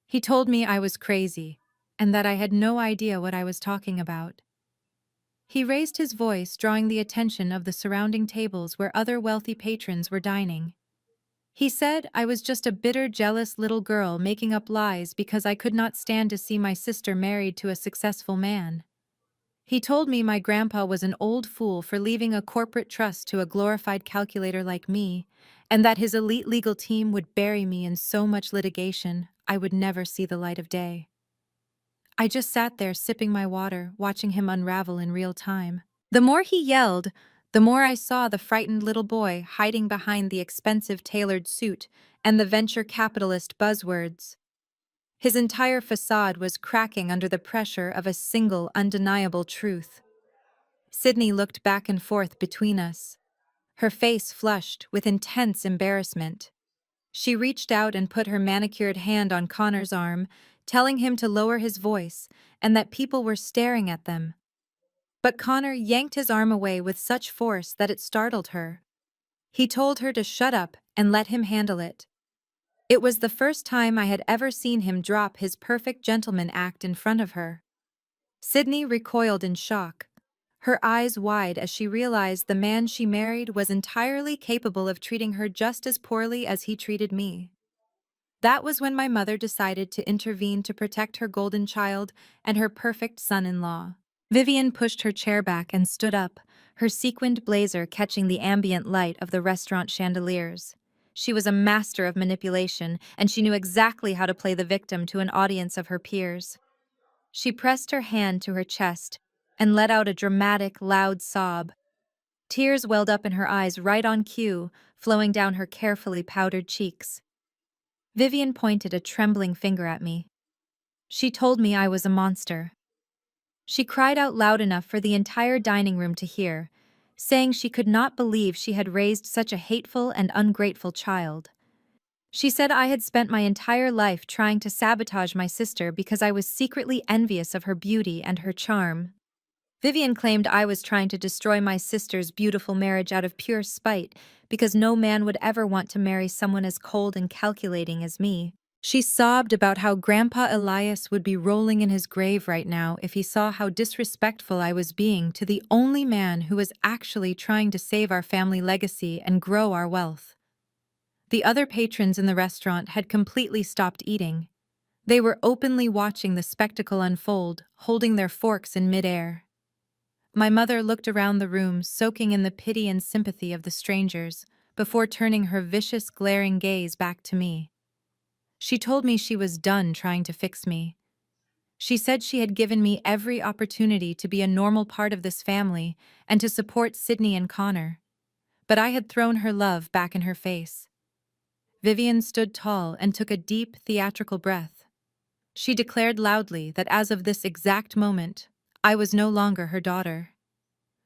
He told me I was crazy, and that I had no idea what I was talking about. He raised his voice, drawing the attention of the surrounding tables where other wealthy patrons were dining. He said I was just a bitter, jealous little girl making up lies because I could not stand to see my sister married to a successful man. He told me my grandpa was an old fool for leaving a corporate trust to a glorified calculator like me, and that his elite legal team would bury me in so much litigation I would never see the light of day. I just sat there sipping my water, watching him unravel in real time. The more he yelled, the more I saw the frightened little boy hiding behind the expensive tailored suit and the venture capitalist buzzwords. His entire facade was cracking under the pressure of a single undeniable truth. Sydney looked back and forth between us, her face flushed with intense embarrassment. She reached out and put her manicured hand on Connor's arm, telling him to lower his voice and that people were staring at them. But Connor yanked his arm away with such force that it startled her. He told her to shut up and let him handle it. It was the first time I had ever seen him drop his perfect gentleman act in front of her. Sydney recoiled in shock, her eyes wide as she realized the man she married was entirely capable of treating her just as poorly as he treated me. That was when my mother decided to intervene to protect her golden child and her perfect son-in-law. Vivian pushed her chair back and stood up, her sequined blazer catching the ambient light of the restaurant chandeliers. She was a master of manipulation, and she knew exactly how to play the victim to an audience of her peers. She pressed her hand to her chest and let out a dramatic, loud sob. Tears welled up in her eyes right on cue, flowing down her carefully powdered cheeks. Vivian pointed a trembling finger at me. She told me I was a monster. She cried out loud enough for the entire dining room to hear, saying she could not believe she had raised such a hateful and ungrateful child. She said I had spent my entire life trying to sabotage my sister because I was secretly envious of her beauty and her charm. Vivian claimed I was trying to destroy my sister's beautiful marriage out of pure spite because no man would ever want to marry someone as cold and calculating as me. She sobbed about how Grandpa Elias would be rolling in his grave right now if he saw how disrespectful I was being to the only man who was actually trying to save our family legacy and grow our wealth. The other patrons in the restaurant had completely stopped eating. They were openly watching the spectacle unfold, holding their forks in midair. My mother looked around the room, soaking in the pity and sympathy of the strangers, before turning her vicious, glaring gaze back to me. She told me she was done trying to fix me. She said she had given me every opportunity to be a normal part of this family and to support Sydney and Connor. But I had thrown her love back in her face. Vivian stood tall and took a deep, theatrical breath. She declared loudly that as of this exact moment, I was no longer her daughter.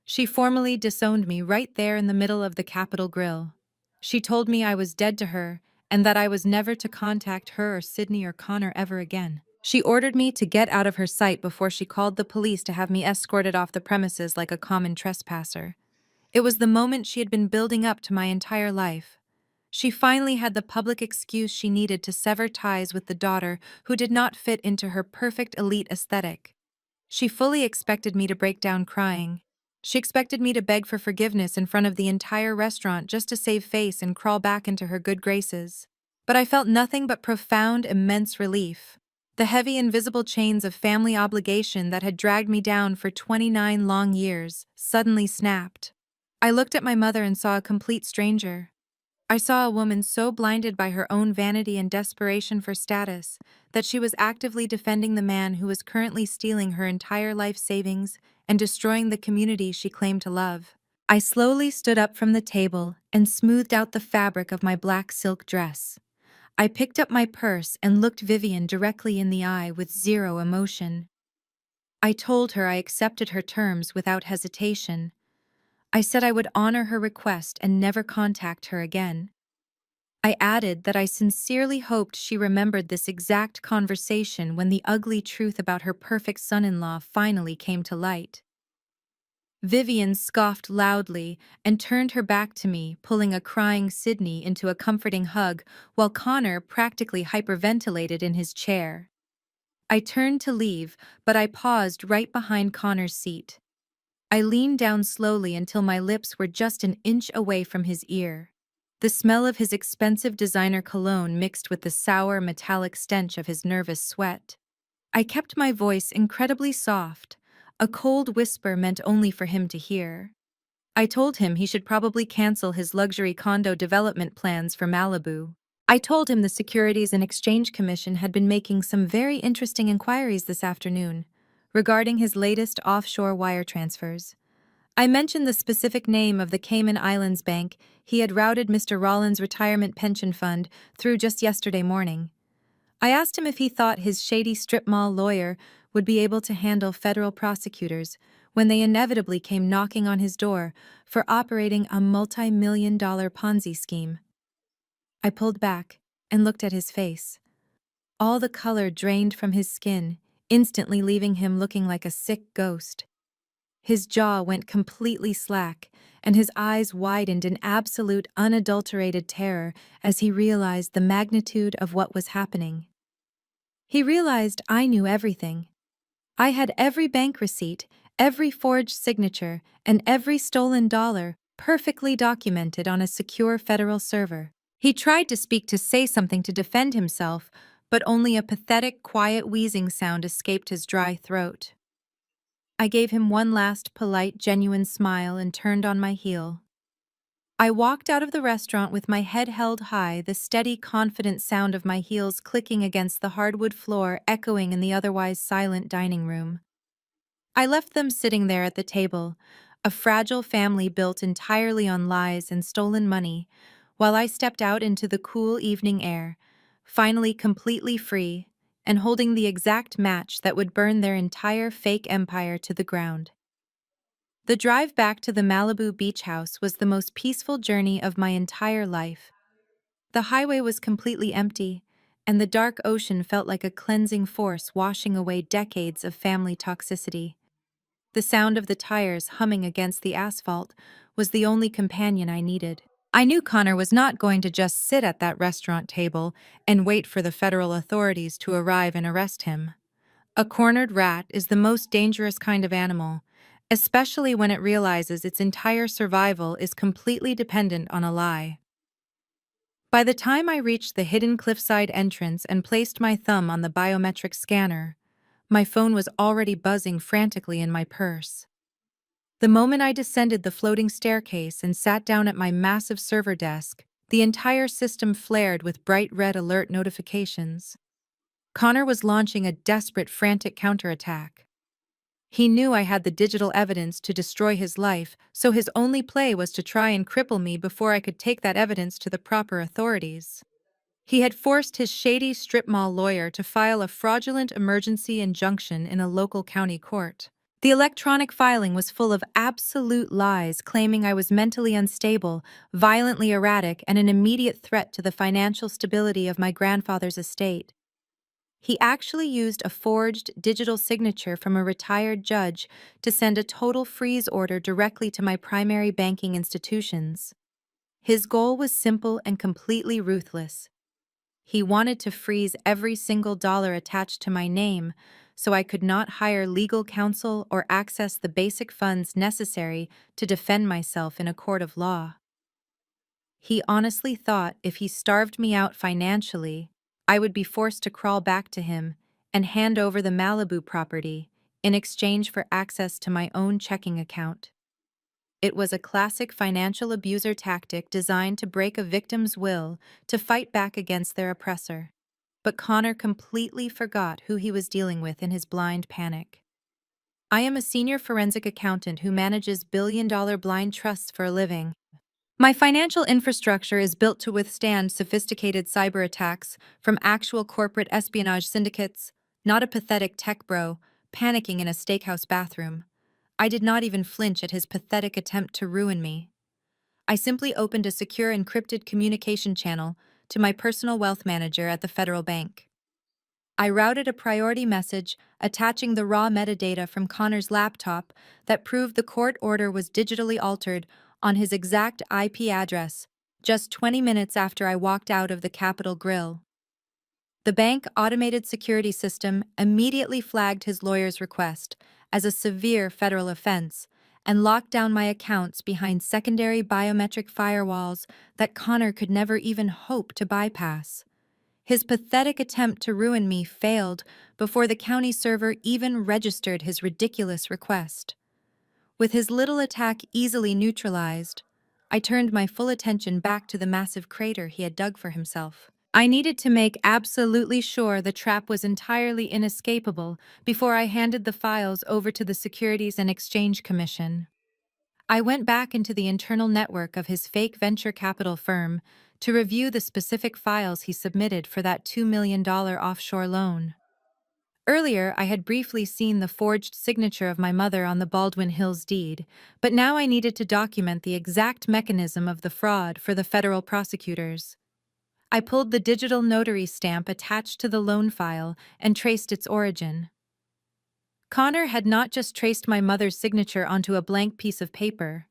She formally disowned me right there in the middle of the Capitol Grill. She told me I was dead to her and that I was never to contact her or Sydney or Connor ever again. She ordered me to get out of her sight before she called the police to have me escorted off the premises like a common trespasser. It was the moment she had been building up to my entire life. She finally had the public excuse she needed to sever ties with the daughter who did not fit into her perfect elite aesthetic. She fully expected me to break down crying. She expected me to beg for forgiveness in front of the entire restaurant just to save face and crawl back into her good graces. But I felt nothing but profound, immense relief. The heavy, invisible chains of family obligation that had dragged me down for 29 long years suddenly snapped. I looked at my mother and saw a complete stranger. I saw a woman so blinded by her own vanity and desperation for status that she was actively defending the man who was currently stealing her entire life savings and destroying the community she claimed to love. I slowly stood up from the table and smoothed out the fabric of my black silk dress. I picked up my purse and looked Vivian directly in the eye with zero emotion. I told her I accepted her terms without hesitation. I said I would honor her request and never contact her again. I added that I sincerely hoped she remembered this exact conversation when the ugly truth about her perfect son-in-law finally came to light. Vivian scoffed loudly and turned her back to me, pulling a crying Sydney into a comforting hug while Connor practically hyperventilated in his chair. I turned to leave, but I paused right behind Connor's seat. I leaned down slowly until my lips were just an inch away from his ear. The smell of his expensive designer cologne mixed with the sour, metallic stench of his nervous sweat. I kept my voice incredibly soft, a cold whisper meant only for him to hear. I told him he should probably cancel his luxury condo development plans for Malibu. I told him the Securities and Exchange Commission had been making some very interesting inquiries this afternoon regarding his latest offshore wire transfers. I mentioned the specific name of the Cayman Islands bank he had routed Mr. Rollins' retirement pension fund through just yesterday morning. I asked him if he thought his shady strip mall lawyer would be able to handle federal prosecutors when they inevitably came knocking on his door for operating a multi-million-dollar Ponzi scheme. I pulled back and looked at his face. All the color drained from his skin, instantly leaving him looking like a sick ghost. His jaw went completely slack, and his eyes widened in absolute, unadulterated terror as he realized the magnitude of what was happening. He realized I knew everything. I had every bank receipt, every forged signature, and every stolen dollar perfectly documented on a secure federal server. He tried to speak to say something to defend himself, but only a pathetic, quiet wheezing sound escaped his dry throat. I gave him one last polite, genuine smile and turned on my heel. I walked out of the restaurant with my head held high, the steady, confident sound of my heels clicking against the hardwood floor echoing in the otherwise silent dining room. I left them sitting there at the table, a fragile family built entirely on lies and stolen money, while I stepped out into the cool evening air, finally completely free, and holding the exact match that would burn their entire fake empire to the ground. The drive back to the Malibu beach house was the most peaceful journey of my entire life. The highway was completely empty, and the dark ocean felt like a cleansing force washing away decades of family toxicity. The sound of the tires humming against the asphalt was the only companion I needed. I knew Connor was not going to just sit at that restaurant table and wait for the federal authorities to arrive and arrest him. A cornered rat is the most dangerous kind of animal, especially when it realizes its entire survival is completely dependent on a lie. By the time I reached the hidden cliffside entrance and placed my thumb on the biometric scanner, my phone was already buzzing frantically in my purse. The moment I descended the floating staircase and sat down at my massive server desk, the entire system flared with bright red alert notifications. Connor was launching a desperate, frantic counterattack. He knew I had the digital evidence to destroy his life, so his only play was to try and cripple me before I could take that evidence to the proper authorities. He had forced his shady strip mall lawyer to file a fraudulent emergency injunction in a local county court. The electronic filing was full of absolute lies claiming I was mentally unstable, violently erratic, and an immediate threat to the financial stability of my grandfather's estate. He actually used a forged digital signature from a retired judge to send a total freeze order directly to my primary banking institutions. His goal was simple and completely ruthless. He wanted to freeze every single dollar attached to my name so I could not hire legal counsel or access the basic funds necessary to defend myself in a court of law. He honestly thought if he starved me out financially, I would be forced to crawl back to him and hand over the Malibu property in exchange for access to my own checking account. It was a classic financial abuser tactic designed to break a victim's will to fight back against their oppressor. But Connor completely forgot who he was dealing with in his blind panic. I am a senior forensic accountant who manages billion-dollar blind trusts for a living. My financial infrastructure is built to withstand sophisticated cyber attacks from actual corporate espionage syndicates, not a pathetic tech bro panicking in a steakhouse bathroom. I did not even flinch at his pathetic attempt to ruin me. I simply opened a secure encrypted communication channel to my personal wealth manager at the federal bank. I routed a priority message attaching the raw metadata from Connor's laptop that proved the court order was digitally altered on his exact IP address, just 20 minutes after I walked out of the Capitol Grill. The bank automated security system immediately flagged his lawyer's request as a severe federal offense and locked down my accounts behind secondary biometric firewalls that Connor could never even hope to bypass. His pathetic attempt to ruin me failed before the county server even registered his ridiculous request. With his little attack easily neutralized, I turned my full attention back to the massive crater he had dug for himself. I needed to make absolutely sure the trap was entirely inescapable before I handed the files over to the Securities and Exchange Commission. I went back into the internal network of his fake venture capital firm to review the specific files he submitted for that $2 million offshore loan. Earlier, I had briefly seen the forged signature of my mother on the Baldwin Hills deed, but now I needed to document the exact mechanism of the fraud for the federal prosecutors. I pulled the digital notary stamp attached to the loan file and traced its origin. Connor had not just traced my mother's signature onto a blank piece of paper.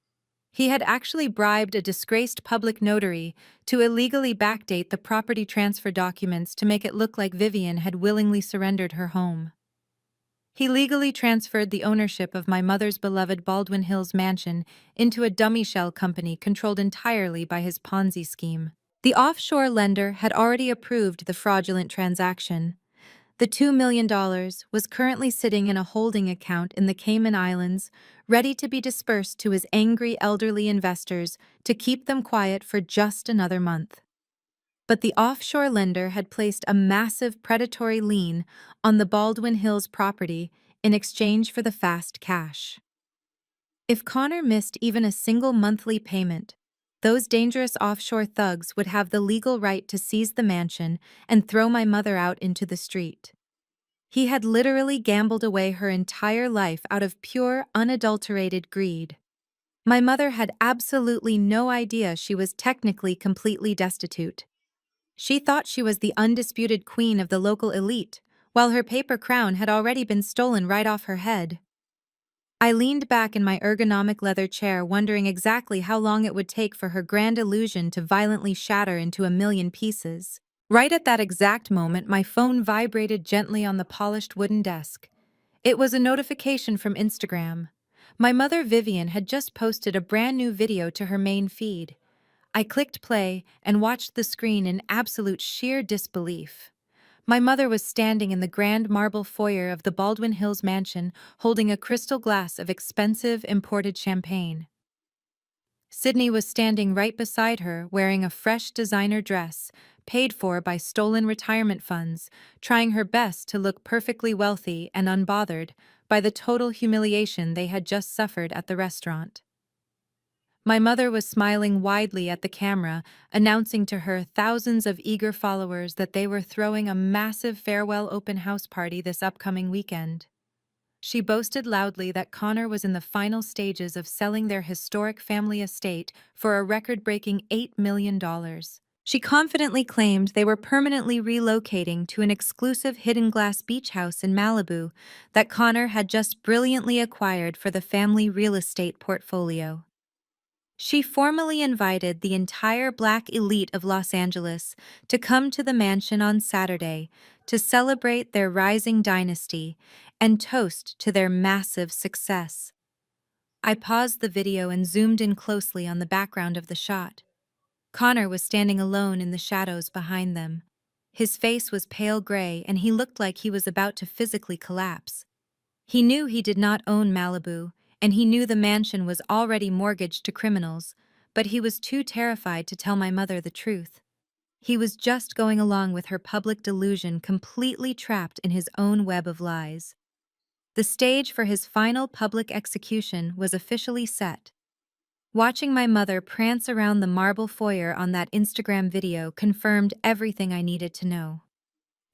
He had actually bribed a disgraced public notary to illegally backdate the property transfer documents to make it look like Vivian had willingly surrendered her home. He legally transferred the ownership of my mother's beloved Baldwin Hills mansion into a dummy shell company controlled entirely by his Ponzi scheme. The offshore lender had already approved the fraudulent transaction. The $2 million was currently sitting in a holding account in the Cayman Islands, ready to be dispersed to his angry elderly investors to keep them quiet for just another month. But the offshore lender had placed a massive predatory lien on the Baldwin Hills property in exchange for the fast cash. If Connor missed even a single monthly payment, those dangerous offshore thugs would have the legal right to seize the mansion and throw my mother out into the street. He had literally gambled away her entire life out of pure, unadulterated greed. My mother had absolutely no idea she was technically completely destitute. She thought she was the undisputed queen of the local elite, while her paper crown had already been stolen right off her head. I leaned back in my ergonomic leather chair, wondering exactly how long it would take for her grand illusion to violently shatter into a million pieces. Right at that exact moment, my phone vibrated gently on the polished wooden desk. It was a notification from Instagram. My mother, Vivian, had just posted a brand new video to her main feed. I clicked play and watched the screen in absolute sheer disbelief. My mother was standing in the grand marble foyer of the Baldwin Hills mansion, holding a crystal glass of expensive imported champagne. Sydney was standing right beside her, wearing a fresh designer dress, paid for by stolen retirement funds, trying her best to look perfectly wealthy and unbothered by the total humiliation they had just suffered at the restaurant. My mother was smiling widely at the camera, announcing to her thousands of eager followers that they were throwing a massive farewell open house party this upcoming weekend. She boasted loudly that Connor was in the final stages of selling their historic family estate for a record-breaking $8 million. She confidently claimed they were permanently relocating to an exclusive hidden glass beach house in Malibu that Connor had just brilliantly acquired for the family real estate portfolio. She formally invited the entire Black elite of Los Angeles to come to the mansion on Saturday to celebrate their rising dynasty and toast to their massive success. I paused the video and zoomed in closely on the background of the shot. Connor was standing alone in the shadows behind them. His face was pale gray and he looked like he was about to physically collapse. He knew he did not own Malibu, and he knew the mansion was already mortgaged to criminals, but he was too terrified to tell my mother the truth. He was just going along with her public delusion, completely trapped in his own web of lies. The stage for his final public execution was officially set. Watching my mother prance around the marble foyer on that Instagram video confirmed everything I needed to know.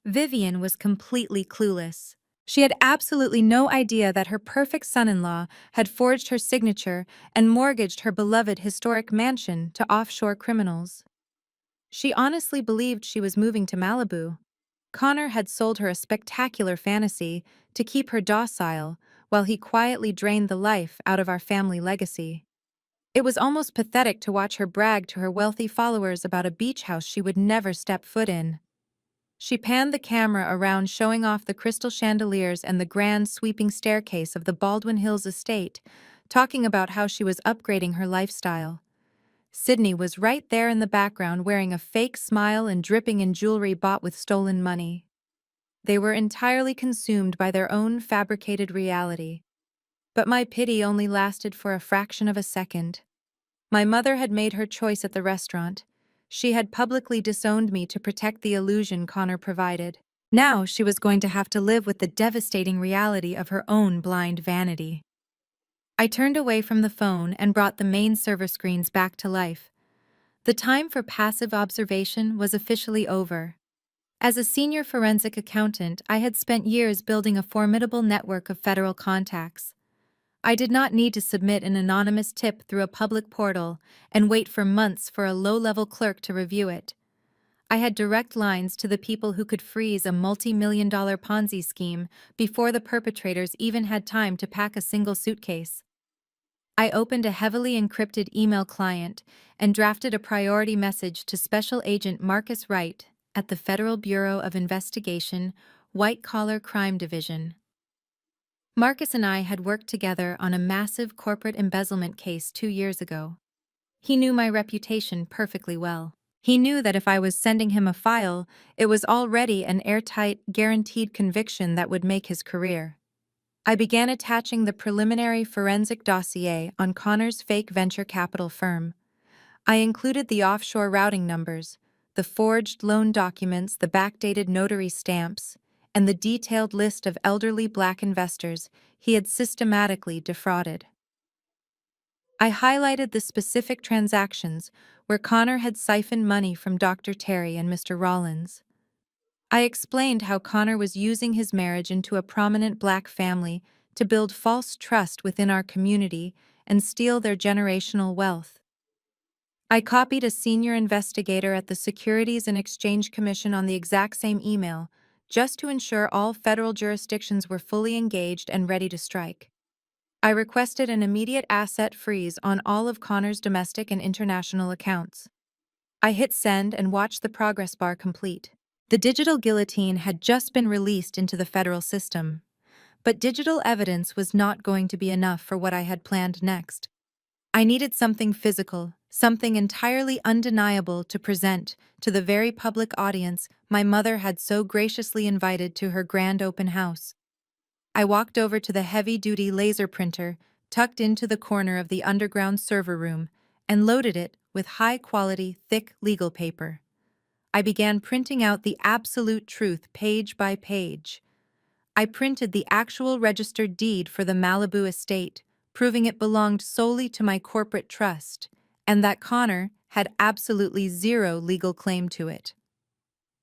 Vivian was completely clueless. She had absolutely no idea that her perfect son-in-law had forged her signature and mortgaged her beloved historic mansion to offshore criminals. She honestly believed she was moving to Malibu. Connor had sold her a spectacular fantasy to keep her docile while he quietly drained the life out of our family legacy. It was almost pathetic to watch her brag to her wealthy followers about a beach house she would never step foot in. She panned the camera around, showing off the crystal chandeliers and the grand sweeping staircase of the Baldwin Hills estate, talking about how she was upgrading her lifestyle. Sydney was right there in the background, wearing a fake smile and dripping in jewelry bought with stolen money. They were entirely consumed by their own fabricated reality. But my pity only lasted for a fraction of a second. My mother had made her choice at the restaurant. She had publicly disowned me to protect the illusion Connor provided. Now she was going to have to live with the devastating reality of her own blind vanity. I turned away from the phone and brought the main server screens back to life. The time for passive observation was officially over. As a senior forensic accountant, I had spent years building a formidable network of federal contacts. I did not need to submit an anonymous tip through a public portal and wait for months for a low-level clerk to review it. I had direct lines to the people who could freeze a multi-million-dollar Ponzi scheme before the perpetrators even had time to pack a single suitcase. I opened a heavily encrypted email client and drafted a priority message to Special Agent Marcus Wright at the Federal Bureau of Investigation, White Collar Crime Division. Marcus and I had worked together on a massive corporate embezzlement case 2 years ago. He knew my reputation perfectly well. He knew that if I was sending him a file, it was already an airtight, guaranteed conviction that would make his career. I began attaching the preliminary forensic dossier on Connor's fake venture capital firm. I included the offshore routing numbers, the forged loan documents, the backdated notary stamps, and the detailed list of elderly black investors he had systematically defrauded. I highlighted the specific transactions where Connor had siphoned money from Dr. Terry and Mr. Rollins. I explained how Connor was using his marriage into a prominent black family to build false trust within our community and steal their generational wealth. I copied a senior investigator at the Securities and Exchange Commission on the exact same email, just to ensure all federal jurisdictions were fully engaged and ready to strike. I requested an immediate asset freeze on all of Connor's domestic and international accounts. I hit send and watched the progress bar complete. The digital guillotine had just been released into the federal system. But digital evidence was not going to be enough for what I had planned next. I needed something physical, something entirely undeniable to present to the very public audience my mother had so graciously invited to her grand open house. I walked over to the heavy-duty laser printer tucked into the corner of the underground server room and loaded it with high-quality, thick legal paper. I began printing out the absolute truth page by page. I printed the actual registered deed for the Malibu estate, proving it belonged solely to my corporate trust, and that Connor had absolutely zero legal claim to it.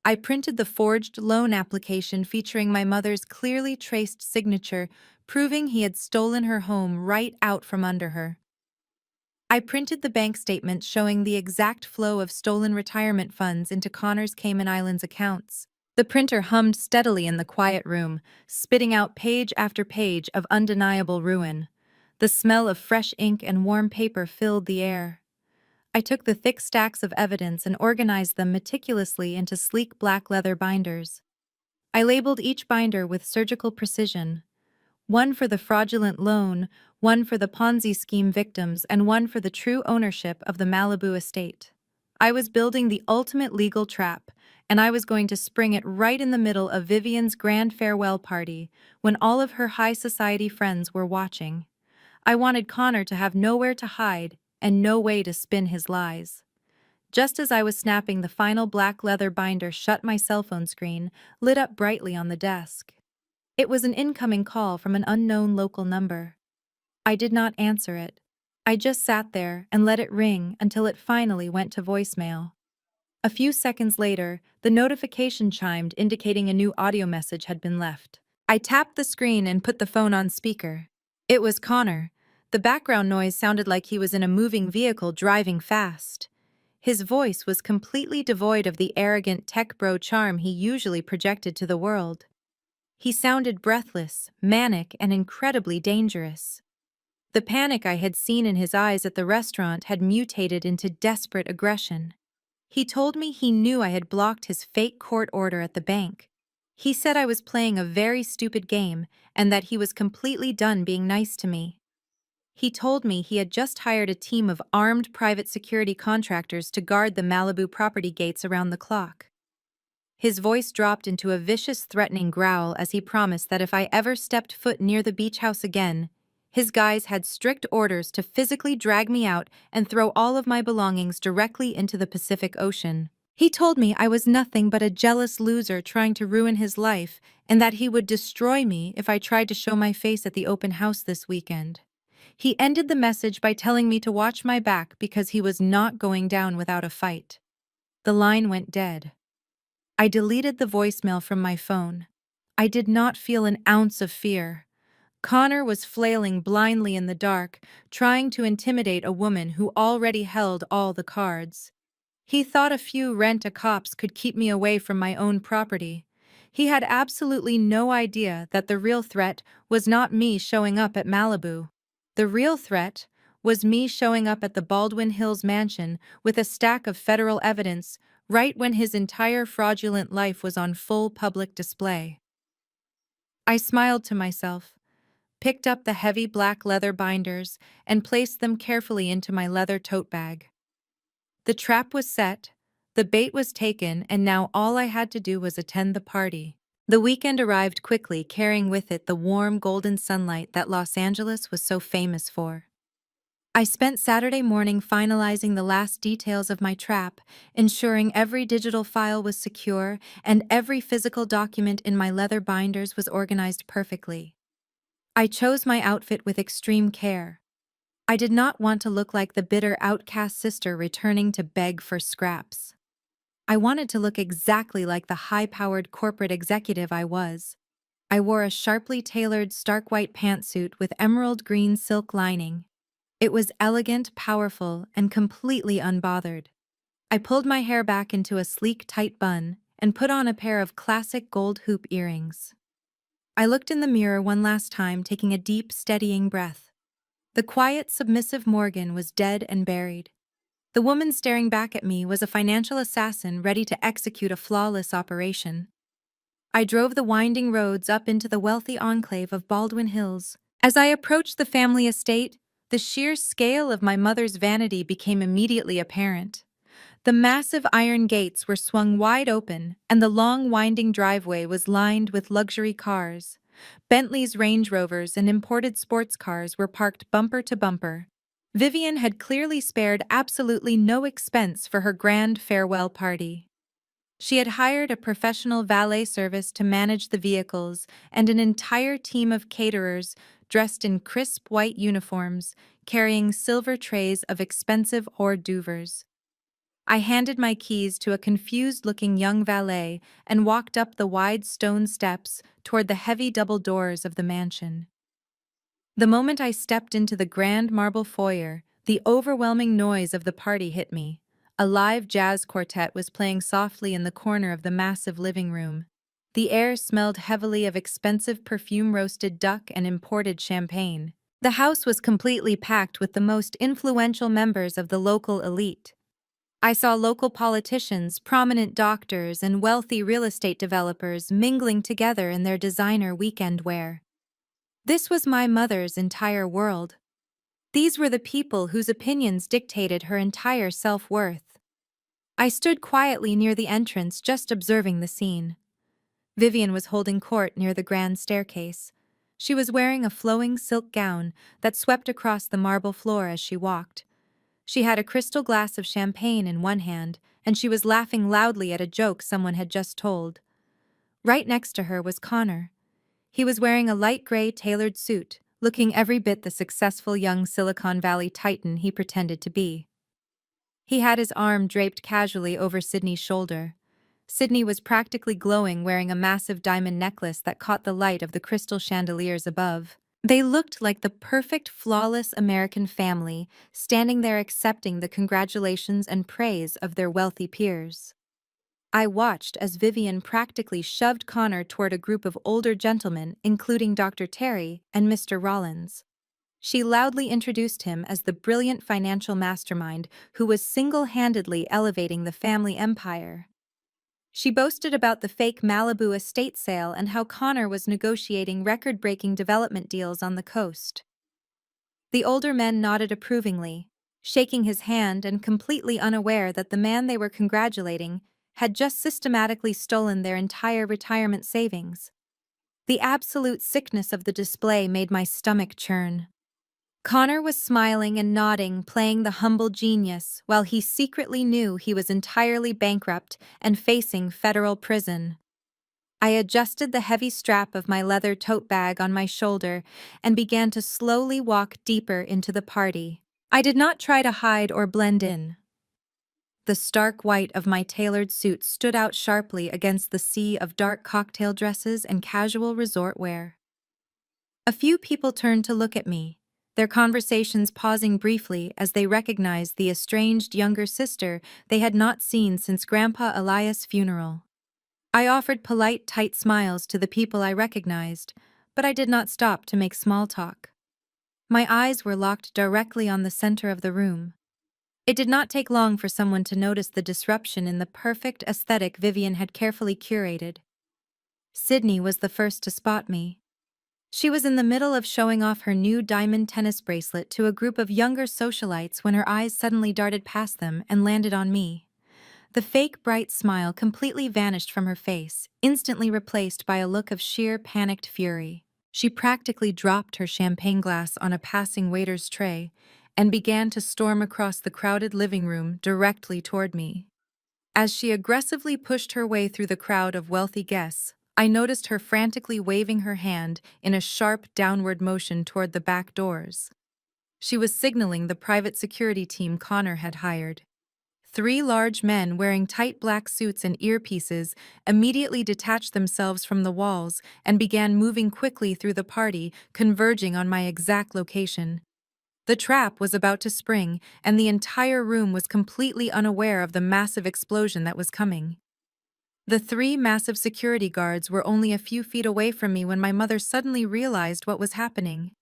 I printed the forged loan application featuring my mother's clearly traced signature, proving he had stolen her home right out from under her. I printed the bank statement showing the exact flow of stolen retirement funds into Connor's Cayman Islands accounts. The printer hummed steadily in the quiet room, spitting out page after page of undeniable ruin. The smell of fresh ink and warm paper filled the air. I took the thick stacks of evidence and organized them meticulously into sleek black leather binders. I labeled each binder with surgical precision. One for the fraudulent loan, one for the Ponzi scheme victims, and one for the true ownership of the Malibu estate. I was building the ultimate legal trap, and I was going to spring it right in the middle of Vivian's grand farewell party, when all of her high society friends were watching. I wanted Connor to have nowhere to hide and no way to spin his lies. Just as I was snapping the final black leather binder shut, my cell phone screen lit up brightly on the desk. It was an incoming call from an unknown local number. I did not answer it. I just sat there and let it ring until it finally went to voicemail. A few seconds later, the notification chimed indicating a new audio message had been left. I tapped the screen and put the phone on speaker. It was Connor. The background noise sounded like he was in a moving vehicle driving fast. His voice was completely devoid of the arrogant tech bro charm he usually projected to the world. He sounded breathless, manic, and incredibly dangerous. The panic I had seen in his eyes at the restaurant had mutated into desperate aggression. He told me he knew I had blocked his fake court order at the bank. He said I was playing a very stupid game and that he was completely done being nice to me. He told me he had just hired a team of armed private security contractors to guard the Malibu property gates around the clock. His voice dropped into a vicious, threatening growl as he promised that if I ever stepped foot near the beach house again, his guys had strict orders to physically drag me out and throw all of my belongings directly into the Pacific Ocean. He told me I was nothing but a jealous loser trying to ruin his life and that he would destroy me if I tried to show my face at the open house this weekend. He ended the message by telling me to watch my back because he was not going down without a fight. The line went dead. I deleted the voicemail from my phone. I did not feel an ounce of fear. Connor was flailing blindly in the dark, trying to intimidate a woman who already held all the cards. He thought a few rent-a-cops could keep me away from my own property. He had absolutely no idea that the real threat was not me showing up at Malibu. The real threat was me showing up at the Baldwin Hills mansion with a stack of federal evidence right when his entire fraudulent life was on full public display. I smiled to myself, picked up the heavy black leather binders, and placed them carefully into my leather tote bag. The trap was set, The bait was taken, and now all I had to do was attend the party. The weekend arrived quickly, carrying with it the warm golden sunlight that Los Angeles was so famous for. I spent Saturday morning finalizing the last details of my trap, ensuring every digital file was secure and every physical document in my leather binders was organized perfectly. I chose my outfit with extreme care. I did not want to look like the bitter outcast sister returning to beg for scraps. I wanted to look exactly like the high-powered corporate executive I was. I wore a sharply tailored stark white pantsuit with emerald green silk lining. It was elegant, powerful, and completely unbothered. I pulled my hair back into a sleek, tight bun and put on a pair of classic gold hoop earrings. I looked in the mirror one last time, taking a deep, steadying breath. The quiet, submissive Morgan was dead and buried. The woman staring back at me was a financial assassin ready to execute a flawless operation. I drove the winding roads up into the wealthy enclave of Baldwin Hills. As I approached the family estate, the sheer scale of my mother's vanity became immediately apparent. The massive iron gates were swung wide open, and the long winding driveway was lined with luxury cars. Bentleys, Range Rovers, and imported sports cars were parked bumper to bumper. Vivian had clearly spared absolutely no expense for her grand farewell party. She had hired a professional valet service to manage the vehicles and an entire team of caterers dressed in crisp white uniforms, carrying silver trays of expensive hors d'oeuvres. I handed my keys to a confused-looking young valet and walked up the wide stone steps toward the heavy double doors of the mansion. The moment I stepped into the grand marble foyer, the overwhelming noise of the party hit me. A live jazz quartet was playing softly in the corner of the massive living room. The air smelled heavily of expensive perfume-roasted duck and imported champagne. The house was completely packed with the most influential members of the local elite. I saw local politicians, prominent doctors, and wealthy real estate developers mingling together in their designer weekend wear. This was my mother's entire world. These were the people whose opinions dictated her entire self-worth. I stood quietly near the entrance, just observing the scene. Vivian was holding court near the grand staircase. She was wearing a flowing silk gown that swept across the marble floor as she walked. She had a crystal glass of champagne in one hand, and she was laughing loudly at a joke someone had just told. Right next to her was Connor. He was wearing a light gray tailored suit, looking every bit the successful young Silicon Valley titan he pretended to be. He had his arm draped casually over Sydney's shoulder. Sydney was practically glowing, wearing a massive diamond necklace that caught the light of the crystal chandeliers above. They looked like the perfect, flawless American family, standing there accepting the congratulations and praise of their wealthy peers. I watched as Vivian practically shoved Connor toward a group of older gentlemen, including Dr. Terry and Mr. Rollins. She loudly introduced him as the brilliant financial mastermind who was single-handedly elevating the family empire. She boasted about the fake Malibu estate sale and how Connor was negotiating record-breaking development deals on the coast. The older men nodded approvingly, shaking his hand and completely unaware that the man they were congratulating had just systematically stolen their entire retirement savings. The absolute sickness of the display made my stomach churn. Connor was smiling and nodding, playing the humble genius, while he secretly knew he was entirely bankrupt and facing federal prison. I adjusted the heavy strap of my leather tote bag on my shoulder and began to slowly walk deeper into the party. I did not try to hide or blend in. The stark white of my tailored suit stood out sharply against the sea of dark cocktail dresses and casual resort wear. A few people turned to look at me, their conversations pausing briefly as they recognized the estranged younger sister they had not seen since Grandpa Elias' funeral. I offered polite, tight smiles to the people I recognized, but I did not stop to make small talk. My eyes were locked directly on the center of the room. It did not take long for someone to notice the disruption in the perfect aesthetic Vivian had carefully curated. Sydney was the first to spot me. She was in the middle of showing off her new diamond tennis bracelet to a group of younger socialites when her eyes suddenly darted past them and landed on me. The fake bright smile completely vanished from her face, instantly replaced by a look of sheer panicked fury. She practically dropped her champagne glass on a passing waiter's tray and began to storm across the crowded living room directly toward me. As she aggressively pushed her way through the crowd of wealthy guests, I noticed her frantically waving her hand in a sharp downward motion toward the back doors. She was signaling the private security team Connor had hired. Three large men wearing tight black suits and earpieces immediately detached themselves from the walls and began moving quickly through the party, converging on my exact location. The trap was about to spring, and the entire room was completely unaware of the massive explosion that was coming. The three massive security guards were only a few feet away from me when my mother suddenly realized what was happening.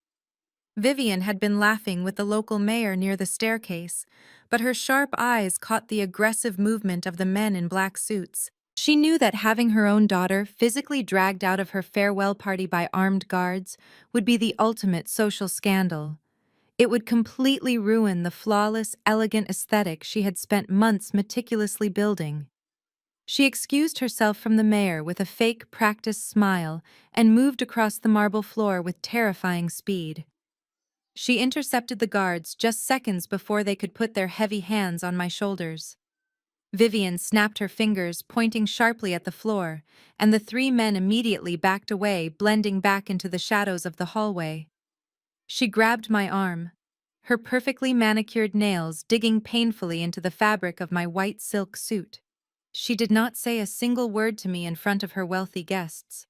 Vivian had been laughing with the local mayor near the staircase, but her sharp eyes caught the aggressive movement of the men in black suits. She knew that having her own daughter physically dragged out of her farewell party by armed guards would be the ultimate social scandal. It would completely ruin the flawless, elegant aesthetic she had spent months meticulously building. She excused herself from the mayor with a fake, practiced smile and moved across the marble floor with terrifying speed. She intercepted the guards just seconds before they could put their heavy hands on my shoulders. Vivian snapped her fingers, pointing sharply at the floor, and the three men immediately backed away, blending back into the shadows of the hallway. She grabbed my arm, her perfectly manicured nails digging painfully into the fabric of my white silk suit. She did not say a single word to me in front of her wealthy guests.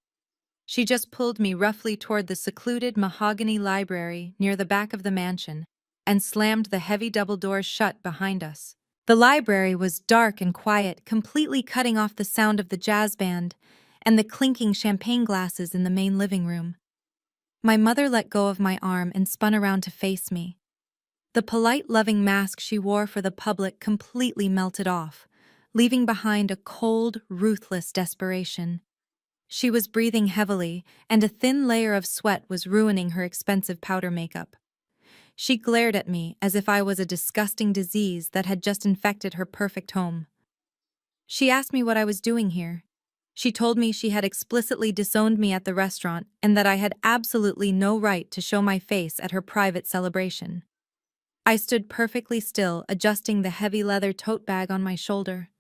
She just pulled me roughly toward the secluded mahogany library near the back of the mansion and slammed the heavy double doors shut behind us. The library was dark and quiet, completely cutting off the sound of the jazz band and the clinking champagne glasses in the main living room. My mother let go of my arm and spun around to face me. The polite, loving mask she wore for the public completely melted off, leaving behind a cold, ruthless desperation. She was breathing heavily, and a thin layer of sweat was ruining her expensive powder makeup. She glared at me as if I was a disgusting disease that had just infected her perfect home. She asked me what I was doing here. She told me she had explicitly disowned me at the restaurant and that I had absolutely no right to show my face at her private celebration. I stood perfectly still, adjusting the heavy leather tote bag on my shoulder.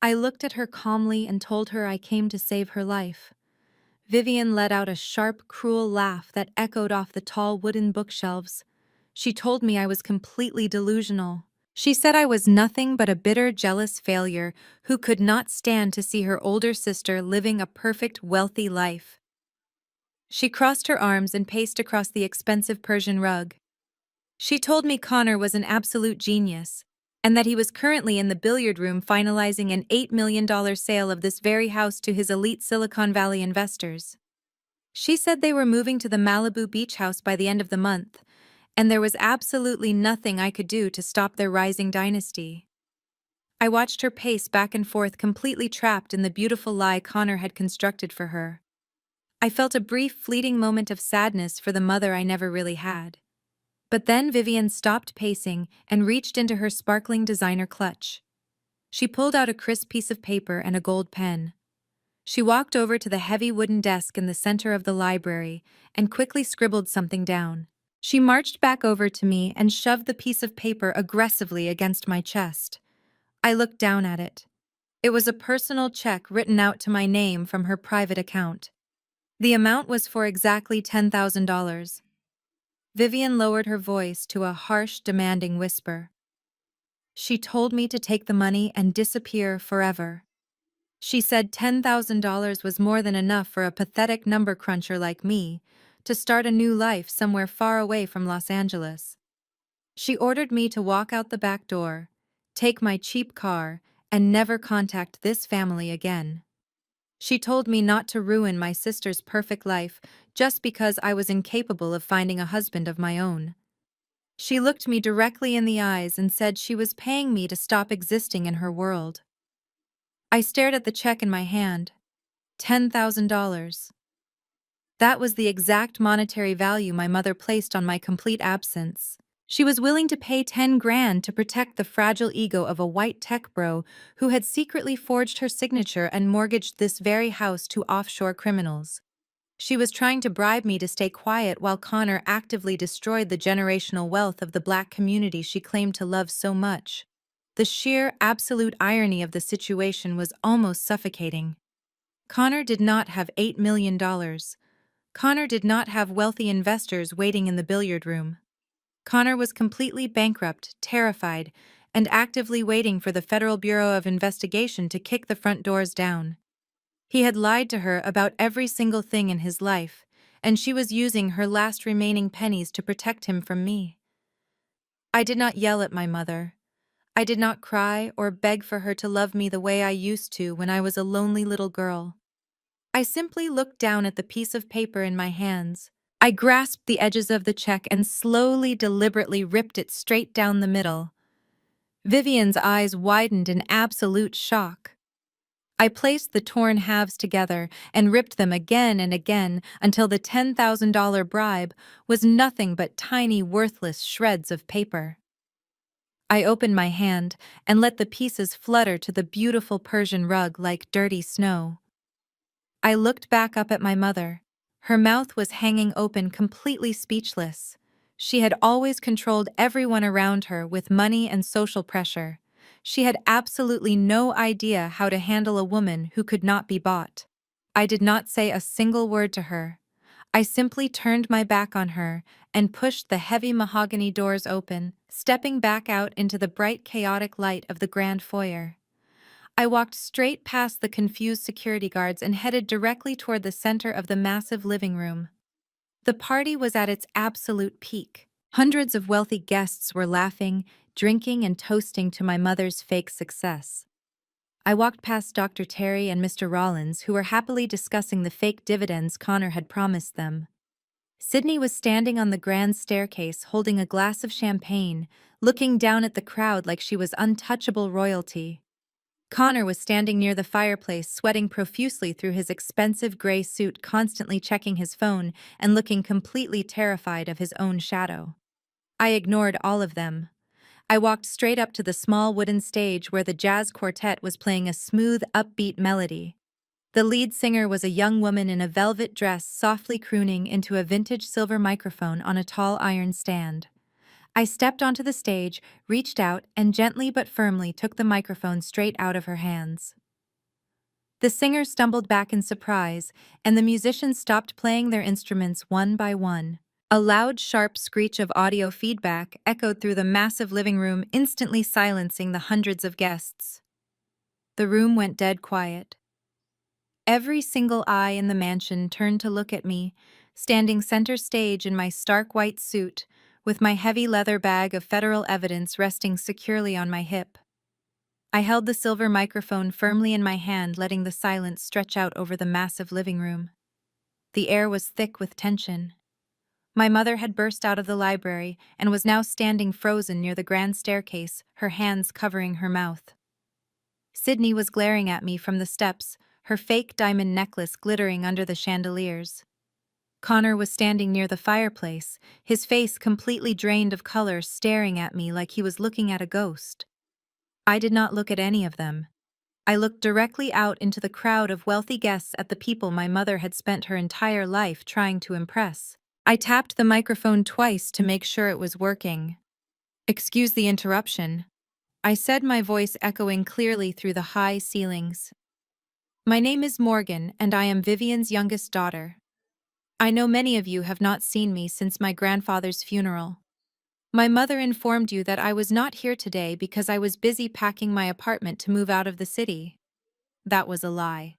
I looked at her calmly and told her I came to save her life. Vivian let out a sharp, cruel laugh that echoed off the tall wooden bookshelves. She told me I was completely delusional. She said I was nothing but a bitter, jealous failure who could not stand to see her older sister living a perfect, wealthy life. She crossed her arms and paced across the expensive Persian rug. She told me Connor was an absolute genius, and that he was currently in the billiard room finalizing an $8 million sale of this very house to his elite Silicon Valley investors. She said they were moving to the Malibu beach house by the end of the month, and there was absolutely nothing I could do to stop their rising dynasty. I watched her pace back and forth, completely trapped in the beautiful lie Connor had constructed for her. I felt a brief, fleeting moment of sadness for the mother I never really had. But then Vivian stopped pacing and reached into her sparkling designer clutch. She pulled out a crisp piece of paper and a gold pen. She walked over to the heavy wooden desk in the center of the library and quickly scribbled something down. She marched back over to me and shoved the piece of paper aggressively against my chest. I looked down at it. It was a personal check written out to my name from her private account. The amount was for exactly $10,000. Vivian lowered her voice to a harsh, demanding whisper. She told me to take the money and disappear forever. She said $10,000 was more than enough for a pathetic number cruncher like me to start a new life somewhere far away from Los Angeles. She ordered me to walk out the back door, take my cheap car, and never contact this family again. She told me not to ruin my sister's perfect life just because I was incapable of finding a husband of my own. She looked me directly in the eyes and said she was paying me to stop existing in her world. I stared at the check in my hand. $10,000. That was the exact monetary value my mother placed on my complete absence. She was willing to pay 10 grand to protect the fragile ego of a white tech bro who had secretly forged her signature and mortgaged this very house to offshore criminals. She was trying to bribe me to stay quiet while Connor actively destroyed the generational wealth of the black community she claimed to love so much. The sheer, absolute irony of the situation was almost suffocating. Connor did not have $8 million. Connor did not have wealthy investors waiting in the billiard room. Connor was completely bankrupt, terrified, and actively waiting for the Federal Bureau of Investigation to kick the front doors down. He had lied to her about every single thing in his life, and she was using her last remaining pennies to protect him from me. I did not yell at my mother. I did not cry or beg for her to love me the way I used to when I was a lonely little girl. I simply looked down at the piece of paper in my hands. I grasped the edges of the check and slowly, deliberately ripped it straight down the middle. Vivian's eyes widened in absolute shock. I placed the torn halves together and ripped them again and again until the $10,000 bribe was nothing but tiny, worthless shreds of paper. I opened my hand and let the pieces flutter to the beautiful Persian rug like dirty snow. I looked back up at my mother. Her mouth was hanging open, completely speechless. She had always controlled everyone around her with money and social pressure. She had absolutely no idea how to handle a woman who could not be bought. I did not say a single word to her. I simply turned my back on her and pushed the heavy mahogany doors open, stepping back out into the bright, chaotic light of the grand foyer. I walked straight past the confused security guards and headed directly toward the center of the massive living room. The party was at its absolute peak. Hundreds of wealthy guests were laughing, drinking, and toasting to my mother's fake success. I walked past Dr. Terry and Mr. Rollins, who were happily discussing the fake dividends Connor had promised them. Sydney was standing on the grand staircase holding a glass of champagne, looking down at the crowd like she was untouchable royalty. Connor was standing near the fireplace, sweating profusely through his expensive gray suit, constantly checking his phone and looking completely terrified of his own shadow. I ignored all of them. I walked straight up to the small wooden stage where the jazz quartet was playing a smooth, upbeat melody. The lead singer was a young woman in a velvet dress, softly crooning into a vintage silver microphone on a tall iron stand. I stepped onto the stage, reached out, and gently but firmly took the microphone straight out of her hands. The singer stumbled back in surprise, and the musicians stopped playing their instruments one by one. A loud, sharp screech of audio feedback echoed through the massive living room, instantly silencing the hundreds of guests. The room went dead quiet. Every single eye in the mansion turned to look at me, standing center stage in my stark white suit, with my heavy leather bag of federal evidence resting securely on my hip. I held the silver microphone firmly in my hand, letting the silence stretch out over the massive living room. The air was thick with tension. My mother had burst out of the library and was now standing frozen near the grand staircase, her hands covering her mouth. Sydney was glaring at me from the steps, her fake diamond necklace glittering under the chandeliers. Connor was standing near the fireplace, his face completely drained of color, staring at me like he was looking at a ghost. I did not look at any of them. I looked directly out into the crowd of wealthy guests at the people my mother had spent her entire life trying to impress. I tapped the microphone twice to make sure it was working. "Excuse the interruption," I said, my voice echoing clearly through the high ceilings. "My name is Morgan, and I am Vivian's youngest daughter. I know many of you have not seen me since my grandfather's funeral. My mother informed you that I was not here today because I was busy packing my apartment to move out of the city. That was a lie.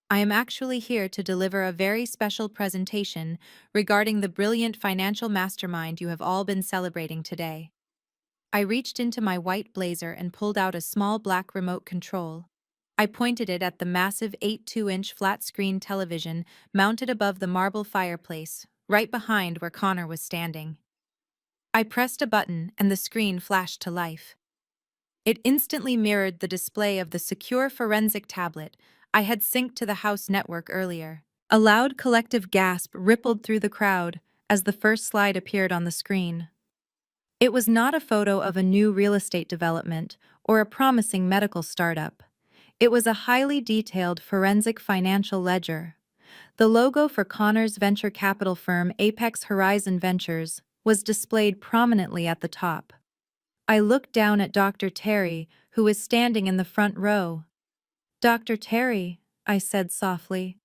I am actually here to deliver a very special presentation regarding the brilliant financial mastermind you have all been celebrating today." I reached into my white blazer and pulled out a small black remote control. I pointed it at the massive 8.2-inch flat-screen television mounted above the marble fireplace, right behind where Connor was standing. I pressed a button and the screen flashed to life. It instantly mirrored the display of the secure forensic tablet I had synced to the house network earlier. A loud collective gasp rippled through the crowd as the first slide appeared on the screen. It was not a photo of a new real estate development or a promising medical startup. It was a highly detailed forensic financial ledger. The logo for Connor's venture capital firm Apex Horizon Ventures was displayed prominently at the top. I looked down at Dr. Terry, who was standing in the front row. "Dr. Terry," I said softly,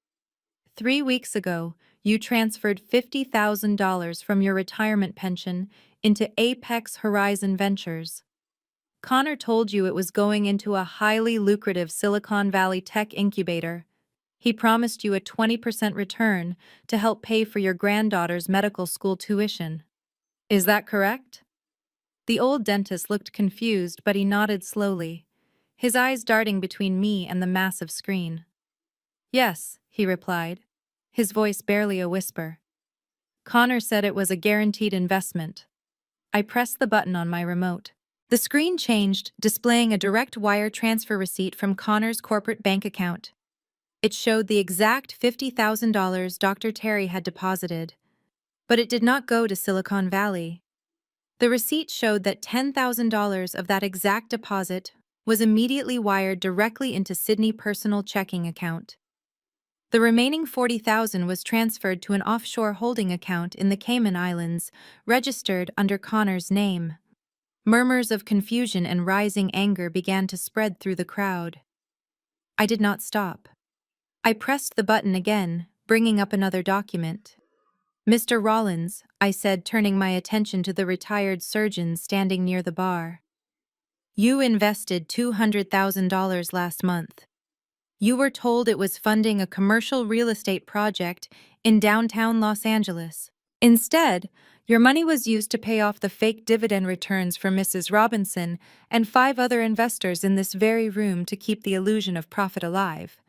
"3 weeks ago, you transferred $50,000 from your retirement pension into Apex Horizon Ventures. Connor told you it was going into a highly lucrative Silicon Valley tech incubator. He promised you a 20% return to help pay for your granddaughter's medical school tuition. Is that correct?" The old dentist looked confused, but he nodded slowly, his eyes darting between me and the massive screen. "Yes," he replied, his voice barely a whisper. "Connor said it was a guaranteed investment." I pressed the button on my remote. The screen changed, displaying a direct wire transfer receipt from Connor's corporate bank account. It showed the exact $50,000 Dr. Terry had deposited, but it did not go to Silicon Valley. The receipt showed that $10,000 of that exact deposit was immediately wired directly into Sydney's personal checking account. The remaining $40,000 was transferred to an offshore holding account in the Cayman Islands, registered under Connor's name. Murmurs of confusion and rising anger began to spread through the crowd. I did not stop. I pressed the button again, bringing up another document. "Mr. Rollins," I said, turning my attention to the retired surgeon standing near the bar. "You invested $200,000 last month. You were told it was funding a commercial real estate project in downtown Los Angeles. Instead, your money was used to pay off the fake dividend returns for Mrs. Robinson and 5 other investors in this very room to keep the illusion of profit alive.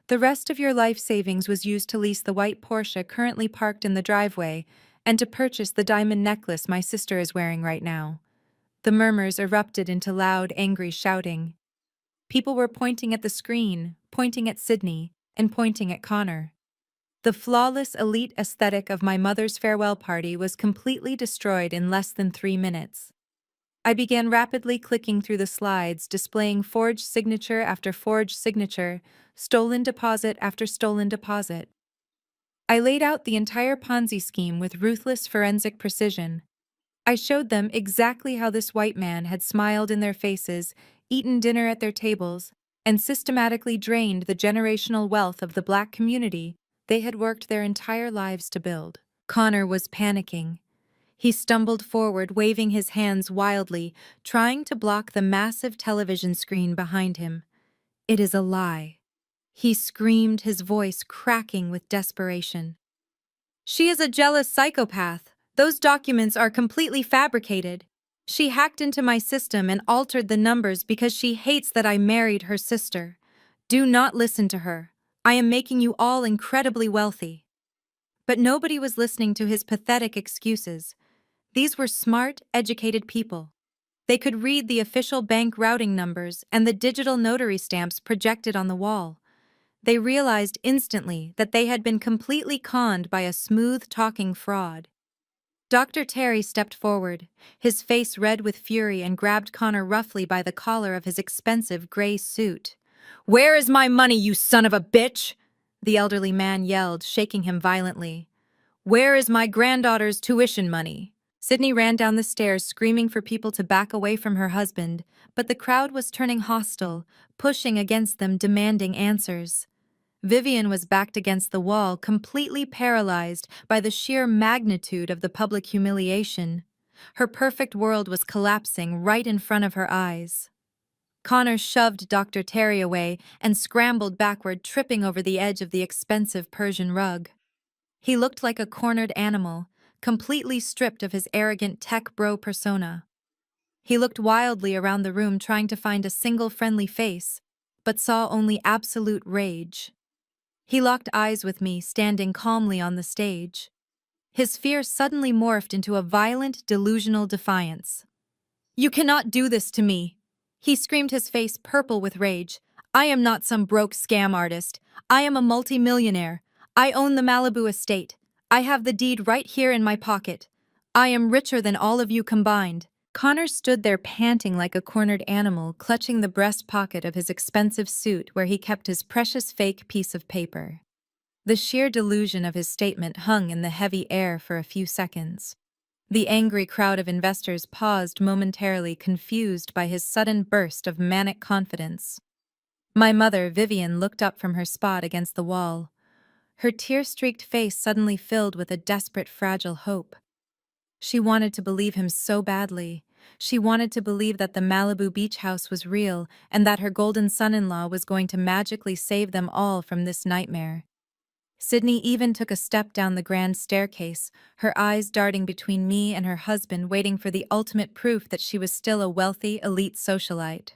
The rest of your life savings was used to lease the white Porsche currently parked in the driveway and to purchase the diamond necklace my sister is wearing right now." The murmurs erupted into loud, angry shouting. People were pointing at the screen, pointing at Sydney, and pointing at Connor. The flawless elite aesthetic of my mother's farewell party was completely destroyed in less than 3 minutes. I began rapidly clicking through the slides, displaying forged signature after forged signature, stolen deposit after stolen deposit. I laid out the entire Ponzi scheme with ruthless forensic precision. I showed them exactly how this white man had smiled in their faces, eaten dinner at their tables, and systematically drained the generational wealth of the Black community they had worked their entire lives to build. Connor was panicking. He stumbled forward, waving his hands wildly, trying to block the massive television screen behind him. "It is a lie," he screamed, his voice cracking with desperation. "She is a jealous psychopath. Those documents are completely fabricated. She hacked into my system and altered the numbers because she hates that I married her sister. Do not listen to her. I am making you all incredibly wealthy." But nobody was listening to his pathetic excuses. These were smart, educated people. They could read the official bank routing numbers and the digital notary stamps projected on the wall. They realized instantly that they had been completely conned by a smooth-talking fraud. Dr. Terry stepped forward, his face red with fury, and grabbed Connor roughly by the collar of his expensive gray suit. "Where is my money, you son of a bitch?" the elderly man yelled, shaking him violently. "Where is my granddaughter's tuition money?" Sydney ran down the stairs, screaming for people to back away from her husband, but the crowd was turning hostile, pushing against them, demanding answers. Vivian was backed against the wall, completely paralyzed by the sheer magnitude of the public humiliation. Her perfect world was collapsing right in front of her eyes. Connor shoved Dr. Terry away and scrambled backward, tripping over the edge of the expensive Persian rug. He looked like a cornered animal, completely stripped of his arrogant tech bro persona. He looked wildly around the room, trying to find a single friendly face, but saw only absolute rage. He locked eyes with me, standing calmly on the stage. His fear suddenly morphed into a violent, delusional defiance. "You cannot do this to me!" He screamed, his face purple with rage. "I am not some broke scam artist. I am a multimillionaire. I own the Malibu estate. I have the deed right here in my pocket. I am richer than all of you combined. Connor stood there panting like a cornered animal, clutching the breast pocket of his expensive suit where he kept his precious fake piece of paper. The sheer delusion of his statement hung in the heavy air for a few seconds. The angry crowd of investors paused momentarily, confused by his sudden burst of manic confidence. My mother, Vivian, looked up from her spot against the wall. Her tear-streaked face suddenly filled with a desperate, fragile hope. She wanted to believe him so badly. She wanted to believe that the Malibu beach house was real and that her golden son-in-law was going to magically save them all from this nightmare. Sydney even took a step down the grand staircase, her eyes darting between me and her husband, waiting for the ultimate proof that she was still a wealthy, elite socialite.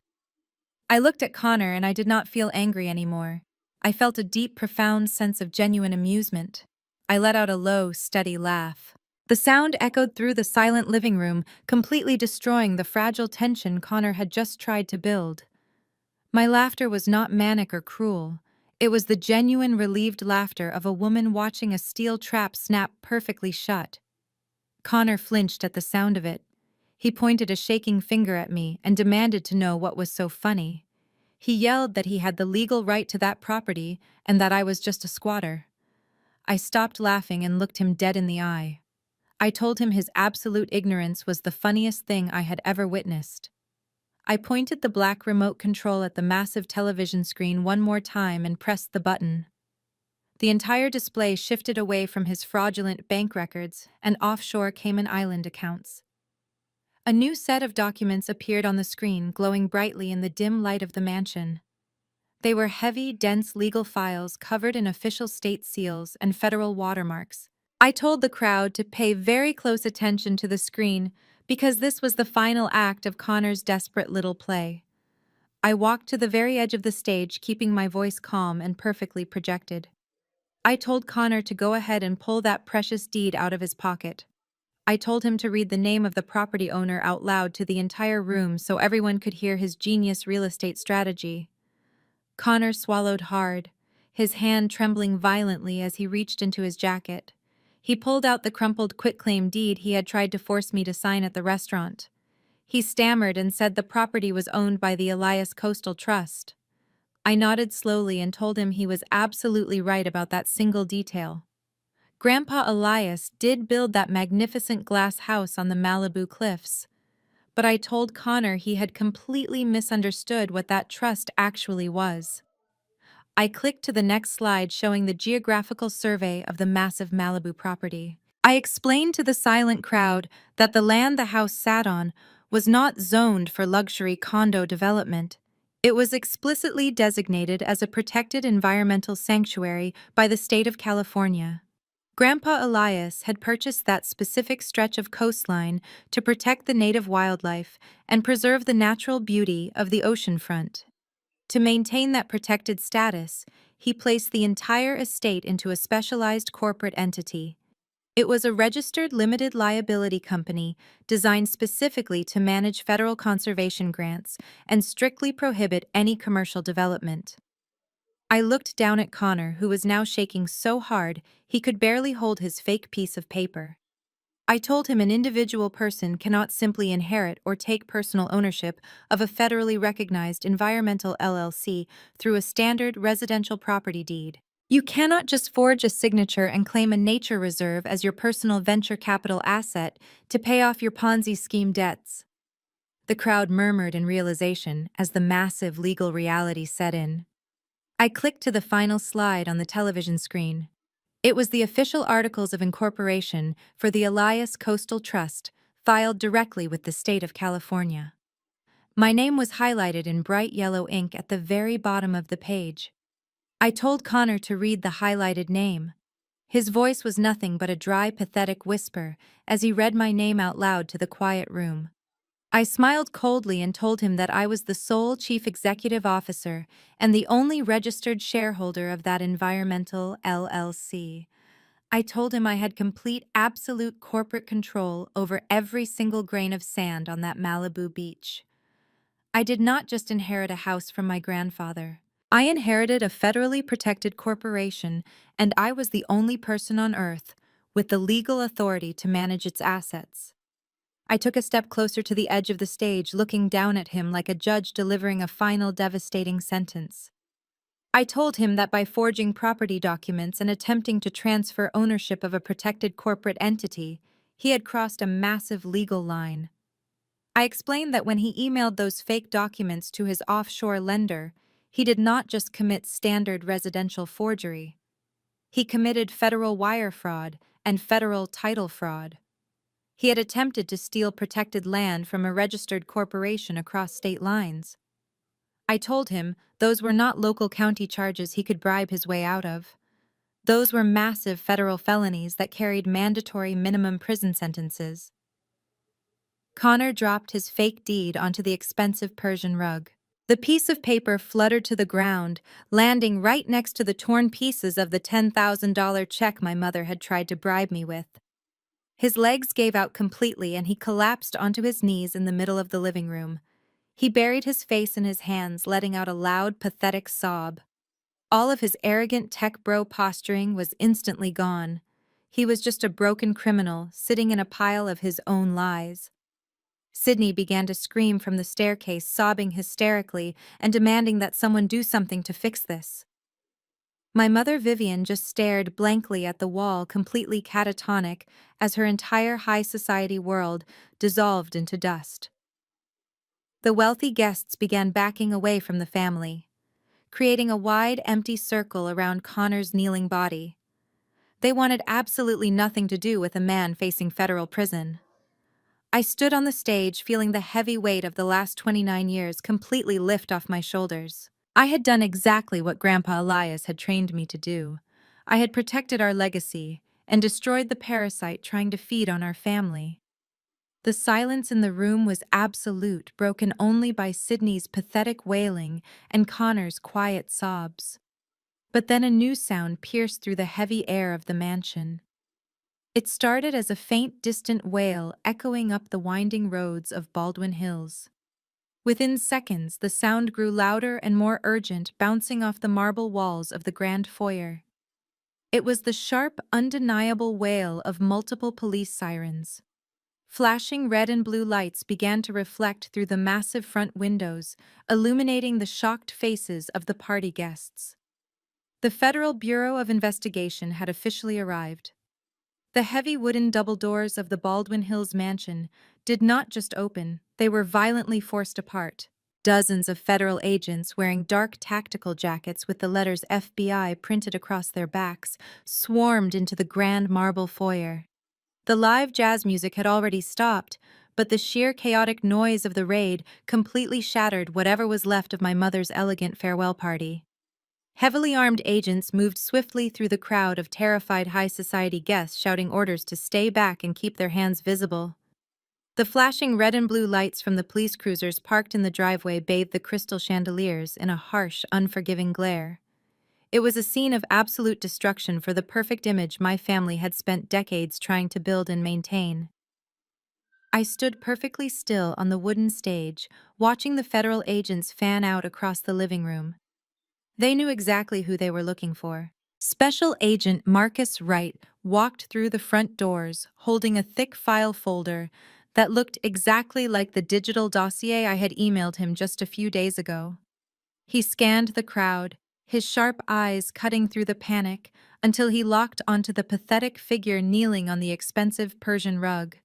I looked at Connor and I did not feel angry anymore. I felt a deep, profound sense of genuine amusement. I let out a low, steady laugh. The sound echoed through the silent living room, completely destroying the fragile tension Connor had just tried to build. My laughter was not manic or cruel. It was the genuine, relieved laughter of a woman watching a steel trap snap perfectly shut. Connor flinched at the sound of it. He pointed a shaking finger at me and demanded to know what was so funny. He yelled that he had the legal right to that property and that I was just a squatter. I stopped laughing and looked him dead in the eye. I told him his absolute ignorance was the funniest thing I had ever witnessed. I pointed the black remote control at the massive television screen one more time and pressed the button. The entire display shifted away from his fraudulent bank records and offshore Cayman Island accounts. A new set of documents appeared on the screen, glowing brightly in the dim light of the mansion. They were heavy, dense legal files covered in official state seals and federal watermarks. I told the crowd to pay very close attention to the screen because this was the final act of Connor's desperate little play. I walked to the very edge of the stage, keeping my voice calm and perfectly projected. I told Connor to go ahead and pull that precious deed out of his pocket. I told him to read the name of the property owner out loud to the entire room so everyone could hear his genius real estate strategy. Connor swallowed hard, his hand trembling violently as he reached into his jacket. He pulled out the crumpled quitclaim deed he had tried to force me to sign at the restaurant. He stammered and said the property was owned by the Elias Coastal Trust. I nodded slowly and told him he was absolutely right about that single detail. Grandpa Elias did build that magnificent glass house on the Malibu cliffs, but I told Connor he had completely misunderstood what that trust actually was. I clicked to the next slide showing the geographical survey of the massive Malibu property. I explained to the silent crowd that the land the house sat on was not zoned for luxury condo development. It was explicitly designated as a protected environmental sanctuary by the state of California. Grandpa Elias had purchased that specific stretch of coastline to protect the native wildlife and preserve the natural beauty of the oceanfront. To maintain that protected status, he placed the entire estate into a specialized corporate entity. It was a registered limited liability company designed specifically to manage federal conservation grants and strictly prohibit any commercial development. I looked down at Connor, who was now shaking so hard he could barely hold his fake piece of paper. I told him an individual person cannot simply inherit or take personal ownership of a federally recognized environmental LLC through a standard residential property deed. You cannot just forge a signature and claim a nature reserve as your personal venture capital asset to pay off your Ponzi scheme debts. The crowd murmured in realization as the massive legal reality set in. I clicked to the final slide on the television screen. It was the official articles of incorporation for the Elias Coastal Trust, filed directly with the state of California. My name was highlighted in bright yellow ink at the very bottom of the page. I told Connor to read the highlighted name. His voice was nothing but a dry, pathetic whisper as he read my name out loud to the quiet room. I smiled coldly and told him that I was the sole chief executive officer and the only registered shareholder of that environmental LLC. I told him I had complete, absolute corporate control over every single grain of sand on that Malibu beach. I did not just inherit a house from my grandfather. I inherited a federally protected corporation, and I was the only person on Earth with the legal authority to manage its assets. I took a step closer to the edge of the stage, looking down at him like a judge delivering a final devastating sentence. I told him that by forging property documents and attempting to transfer ownership of a protected corporate entity, he had crossed a massive legal line. I explained that when he emailed those fake documents to his offshore lender, he did not just commit standard residential forgery. He committed federal wire fraud and federal title fraud. He had attempted to steal protected land from a registered corporation across state lines. I told him those were not local county charges he could bribe his way out of. Those were massive federal felonies that carried mandatory minimum prison sentences. Connor dropped his fake deed onto the expensive Persian rug. The piece of paper fluttered to the ground, landing right next to the torn pieces of the $10,000 check my mother had tried to bribe me with. His legs gave out completely and he collapsed onto his knees in the middle of the living room. He buried his face in his hands, letting out a loud, pathetic sob. All of his arrogant tech bro posturing was instantly gone. He was just a broken criminal, sitting in a pile of his own lies. Sydney began to scream from the staircase, sobbing hysterically and demanding that someone do something to fix this. My mother Vivian just stared blankly at the wall, completely catatonic, as her entire high society world dissolved into dust. The wealthy guests began backing away from the family, creating a wide, empty circle around Connor's kneeling body. They wanted absolutely nothing to do with a man facing federal prison. I stood on the stage, feeling the heavy weight of the last 29 years completely lift off my shoulders. I had done exactly what Grandpa Elias had trained me to do. I had protected our legacy and destroyed the parasite trying to feed on our family. The silence in the room was absolute, broken only by Sydney's pathetic wailing and Connor's quiet sobs. But then a new sound pierced through the heavy air of the mansion. It started as a faint, distant wail echoing up the winding roads of Baldwin Hills. Within seconds, the sound grew louder and more urgent, bouncing off the marble walls of the grand foyer. It was the sharp, undeniable wail of multiple police sirens. Flashing red and blue lights began to reflect through the massive front windows, illuminating the shocked faces of the party guests. The Federal Bureau of Investigation had officially arrived. The heavy wooden double doors of the Baldwin Hills mansion did not just open, they were violently forced apart. Dozens of federal agents wearing dark tactical jackets with the letters FBI printed across their backs swarmed into the grand marble foyer. The live jazz music had already stopped, but the sheer chaotic noise of the raid completely shattered whatever was left of my mother's elegant farewell party. Heavily armed agents moved swiftly through the crowd of terrified high society guests, shouting orders to stay back and keep their hands visible. The flashing red and blue lights from the police cruisers parked in the driveway bathed the crystal chandeliers in a harsh, unforgiving glare. It was a scene of absolute destruction for the perfect image my family had spent decades trying to build and maintain. I stood perfectly still on the wooden stage, watching the federal agents fan out across the living room. They knew exactly who they were looking for. Special Agent Marcus Wright walked through the front doors, holding a thick file folder that looked exactly like the digital dossier I had emailed him just a few days ago. He scanned the crowd, his sharp eyes cutting through the panic, until he locked onto the pathetic figure kneeling on the expensive Persian rug.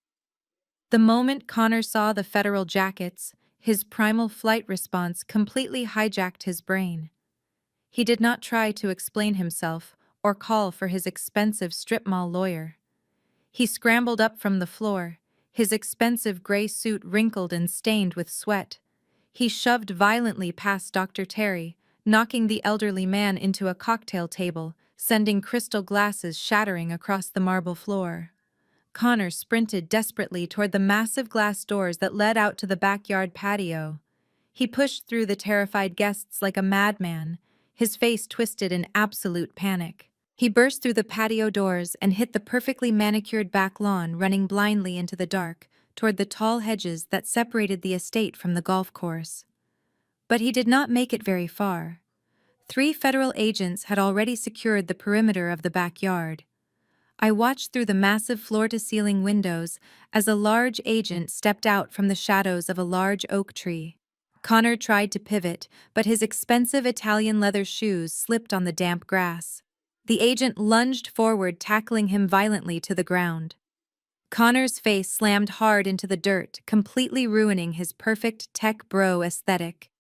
The moment Connor saw the federal jackets, his primal flight response completely hijacked his brain. He did not try to explain himself or call for his expensive strip mall lawyer. He scrambled up from the floor, his expensive gray suit wrinkled and stained with sweat. He shoved violently past Dr. Terry, knocking the elderly man into a cocktail table, sending crystal glasses shattering across the marble floor. Connor sprinted desperately toward the massive glass doors that led out to the backyard patio. He pushed through the terrified guests like a madman, his face twisted in absolute panic. He burst through the patio doors and hit the perfectly manicured back lawn, running blindly into the dark, toward the tall hedges that separated the estate from the golf course. But he did not make it very far. 3 federal agents had already secured the perimeter of the backyard. I watched through the massive floor-to-ceiling windows as a large agent stepped out from the shadows of a large oak tree. Connor tried to pivot, but his expensive Italian leather shoes slipped on the damp grass. The agent lunged forward, tackling him violently to the ground. Connor's face slammed hard into the dirt, completely ruining his perfect tech bro aesthetic.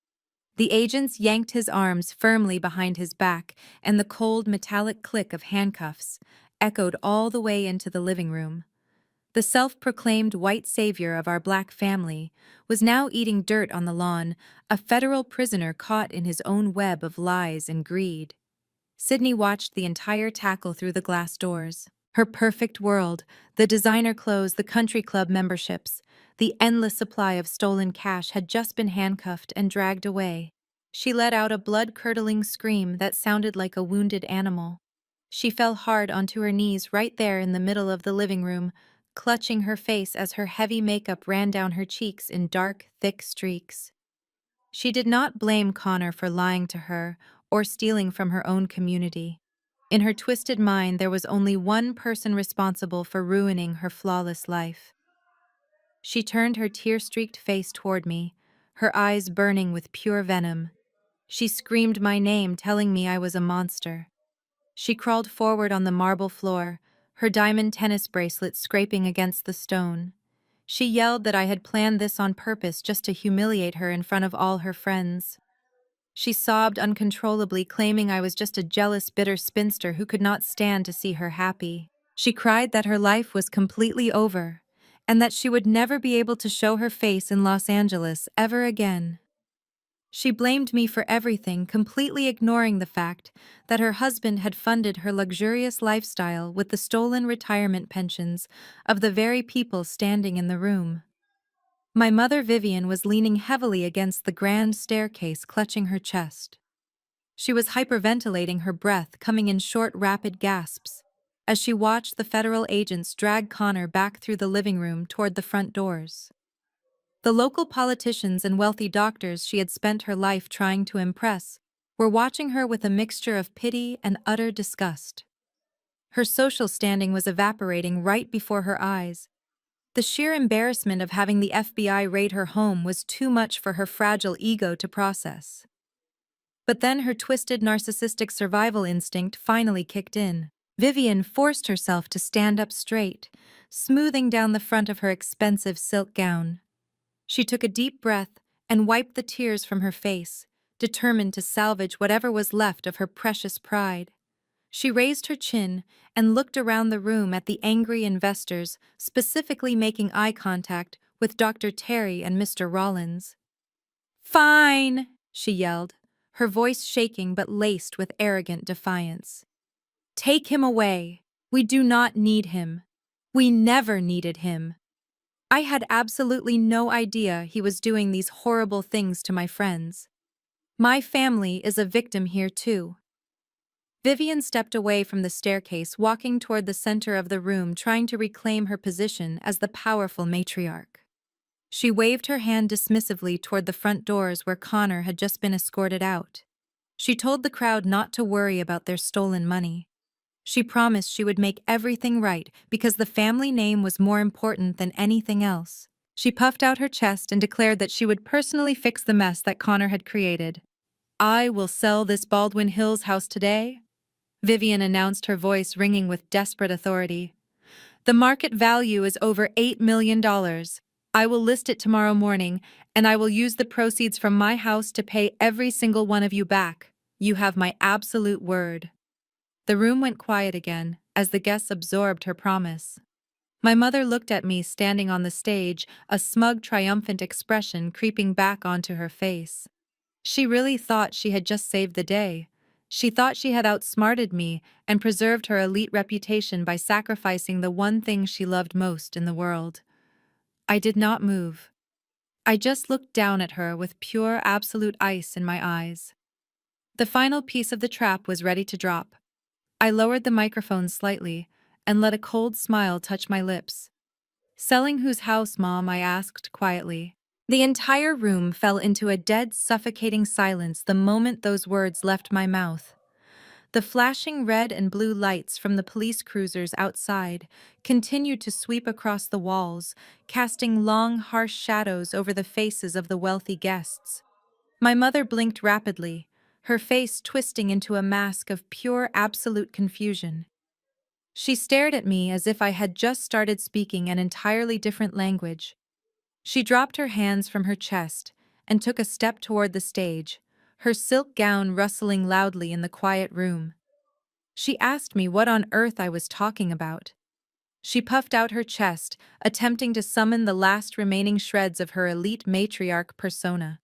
The agents yanked his arms firmly behind his back, and the cold metallic click of handcuffs echoed all the way into the living room. The self-proclaimed white savior of our black family was now eating dirt on the lawn, a federal prisoner caught in his own web of lies and greed. Sydney watched the entire tackle through the glass doors. Her perfect world, the designer clothes, the country club memberships, the endless supply of stolen cash had just been handcuffed and dragged away. She let out a blood-curdling scream that sounded like a wounded animal. She fell hard onto her knees right there in the middle of the living room, clutching her face as her heavy makeup ran down her cheeks in dark, thick streaks. She did not blame Connor for lying to her or stealing from her own community. In her twisted mind, there was only one person responsible for ruining her flawless life. She turned her tear-streaked face toward me, her eyes burning with pure venom. She screamed my name, telling me I was a monster. She crawled forward on the marble floor, her diamond tennis bracelet scraping against the stone. She yelled that I had planned this on purpose just to humiliate her in front of all her friends. She sobbed uncontrollably, claiming I was just a jealous, bitter spinster who could not stand to see her happy. She cried that her life was completely over, and that she would never be able to show her face in Los Angeles ever again. She blamed me for everything, completely ignoring the fact that her husband had funded her luxurious lifestyle with the stolen retirement pensions of the very people standing in the room. My mother Vivian was leaning heavily against the grand staircase, clutching her chest. She was hyperventilating, her breath coming in short, rapid gasps, as she watched the federal agents drag Connor back through the living room toward the front doors. The local politicians and wealthy doctors she had spent her life trying to impress were watching her with a mixture of pity and utter disgust. Her social standing was evaporating right before her eyes. The sheer embarrassment of having the FBI raid her home was too much for her fragile ego to process. But then her twisted narcissistic survival instinct finally kicked in. Vivian forced herself to stand up straight, smoothing down the front of her expensive silk gown. She took a deep breath and wiped the tears from her face, determined to salvage whatever was left of her precious pride. She raised her chin and looked around the room at the angry investors, specifically making eye contact with Dr. Terry and Mr. Rollins. "Fine," she yelled, her voice shaking but laced with arrogant defiance. "Take him away. We do not need him. We never needed him. I had absolutely no idea he was doing these horrible things to my friends. My family is a victim here too." Vivian stepped away from the staircase, walking toward the center of the room, trying to reclaim her position as the powerful matriarch. She waved her hand dismissively toward the front doors where Connor had just been escorted out. She told the crowd not to worry about their stolen money. She promised she would make everything right because the family name was more important than anything else. She puffed out her chest and declared that she would personally fix the mess that Connor had created. "I will sell this Baldwin Hills house today," Vivian announced, her voice ringing with desperate authority. "The market value is over $8 million. I will list it tomorrow morning, and I will use the proceeds from my house to pay every single one of you back. You have my absolute word." The room went quiet again as the guests absorbed her promise. My mother looked at me standing on the stage, a smug, triumphant expression creeping back onto her face. She really thought she had just saved the day. She thought she had outsmarted me and preserved her elite reputation by sacrificing the one thing she loved most in the world. I did not move. I just looked down at her with pure, absolute ice in my eyes. The final piece of the trap was ready to drop. I lowered the microphone slightly and let a cold smile touch my lips. "Selling whose house, Mom?" I asked quietly. The entire room fell into a dead, suffocating silence the moment those words left my mouth. The flashing red and blue lights from the police cruisers outside continued to sweep across the walls, casting long, harsh shadows over the faces of the wealthy guests. My mother blinked rapidly, her face twisting into a mask of pure, absolute confusion. She stared at me as if I had just started speaking an entirely different language. She dropped her hands from her chest and took a step toward the stage, her silk gown rustling loudly in the quiet room. She asked me what on earth I was talking about. She puffed out her chest, attempting to summon the last remaining shreds of her elite matriarch persona.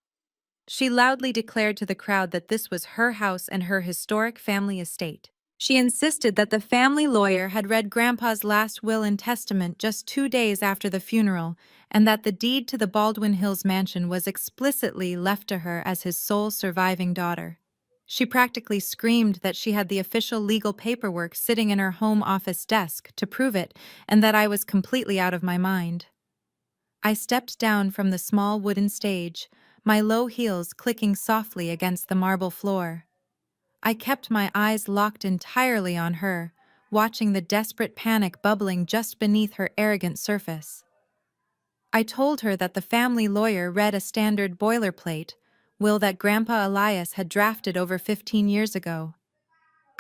She loudly declared to the crowd that this was her house and her historic family estate. She insisted that the family lawyer had read Grandpa's last will and testament just 2 days after the funeral, and that the deed to the Baldwin Hills mansion was explicitly left to her as his sole surviving daughter. She practically screamed that she had the official legal paperwork sitting in her home office desk to prove it, and that I was completely out of my mind. I stepped down from the small wooden stage, my low heels clicking softly against the marble floor. I kept my eyes locked entirely on her, watching the desperate panic bubbling just beneath her arrogant surface. I told her that the family lawyer read a standard boilerplate will that Grandpa Elias had drafted over 15 years ago.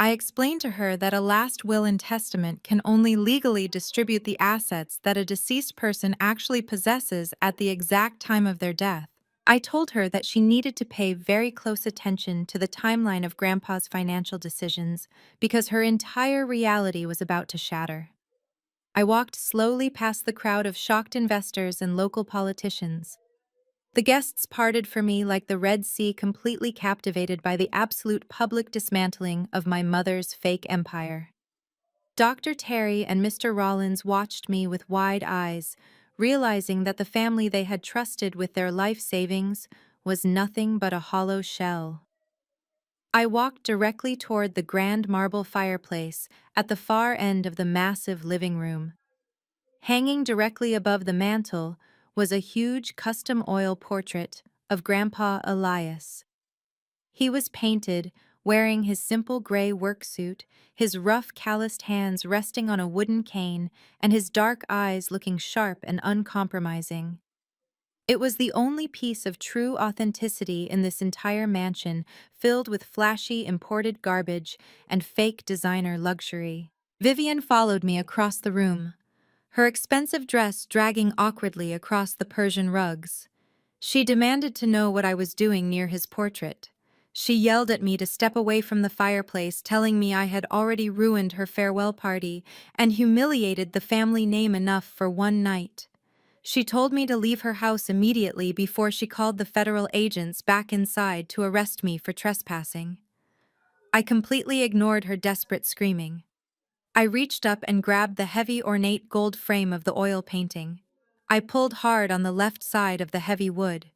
I explained to her that a last will and testament can only legally distribute the assets that a deceased person actually possesses at the exact time of their death. I told her that she needed to pay very close attention to the timeline of Grandpa's financial decisions because her entire reality was about to shatter. I walked slowly past the crowd of shocked investors and local politicians. The guests parted for me like the Red Sea, completely captivated by the absolute public dismantling of my mother's fake empire. Dr. Terry and Mr. Rollins watched me with wide eyes, realizing that the family they had trusted with their life savings was nothing but a hollow shell. I walked directly toward the grand marble fireplace at the far end of the massive living room. Hanging directly above the mantel was a huge custom oil portrait of Grandpa Elias. He was painted, wearing his simple gray work suit, his rough, calloused hands resting on a wooden cane, and his dark eyes looking sharp and uncompromising. It was the only piece of true authenticity in this entire mansion, filled with flashy imported garbage and fake designer luxury. Vivian followed me across the room, her expensive dress dragging awkwardly across the Persian rugs. She demanded to know what I was doing near his portrait. She yelled at me to step away from the fireplace, telling me I had already ruined her farewell party and humiliated the family name enough for one night. She told me to leave her house immediately before she called the federal agents back inside to arrest me for trespassing. I completely ignored her desperate screaming. I reached up and grabbed the heavy ornate gold frame of the oil painting. I pulled hard on the left side of the heavy wood.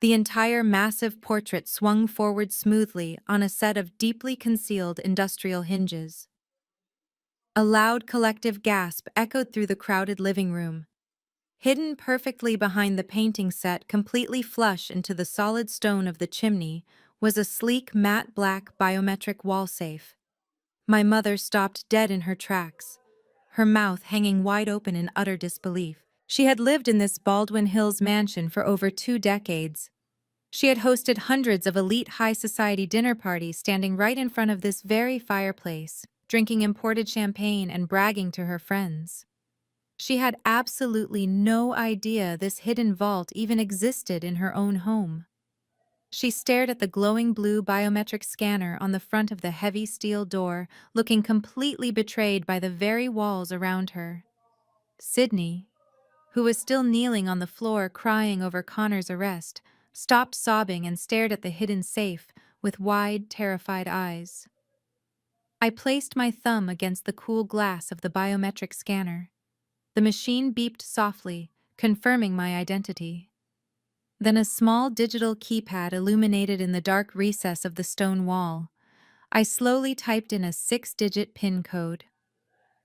The entire massive portrait swung forward smoothly on a set of deeply concealed industrial hinges. A loud collective gasp echoed through the crowded living room. Hidden perfectly behind the painting set, completely flush into the solid stone of the chimney, was a sleek matte black biometric wall safe. My mother stopped dead in her tracks, her mouth hanging wide open in utter disbelief. She had lived in this Baldwin Hills mansion for over 2 decades. She had hosted hundreds of elite high society dinner parties standing right in front of this very fireplace, drinking imported champagne and bragging to her friends. She had absolutely no idea this hidden vault even existed in her own home. She stared at the glowing blue biometric scanner on the front of the heavy steel door, looking completely betrayed by the very walls around her. Sydney, who was still kneeling on the floor crying over Connor's arrest, stopped sobbing and stared at the hidden safe with wide, terrified eyes. I placed my thumb against the cool glass of the biometric scanner. The machine beeped softly, confirming my identity. Then a small digital keypad illuminated in the dark recess of the stone wall. I slowly typed in a 6-digit PIN code.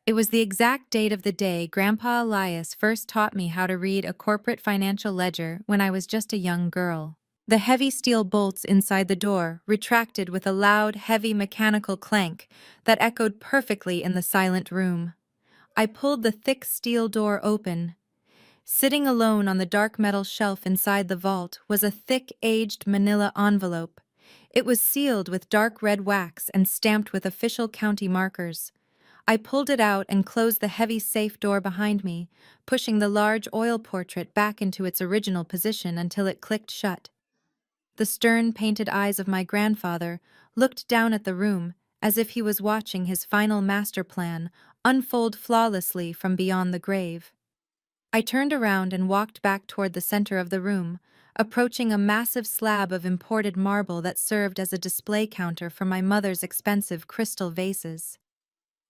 It was the exact date of the day Grandpa Elias first taught me how to read a corporate financial ledger when I was just a young girl. The heavy steel bolts inside the door retracted with a loud, heavy mechanical clank that echoed perfectly in the silent room. I pulled the thick steel door open. Sitting alone on the dark metal shelf inside the vault was a thick, aged manila envelope. It was sealed with dark red wax and stamped with official county markers. I pulled it out and closed the heavy safe door behind me, pushing the large oil portrait back into its original position until it clicked shut. The stern, painted eyes of my grandfather looked down at the room as if he was watching his final master plan unfold flawlessly from beyond the grave. I turned around and walked back toward the center of the room, approaching a massive slab of imported marble that served as a display counter for my mother's expensive crystal vases.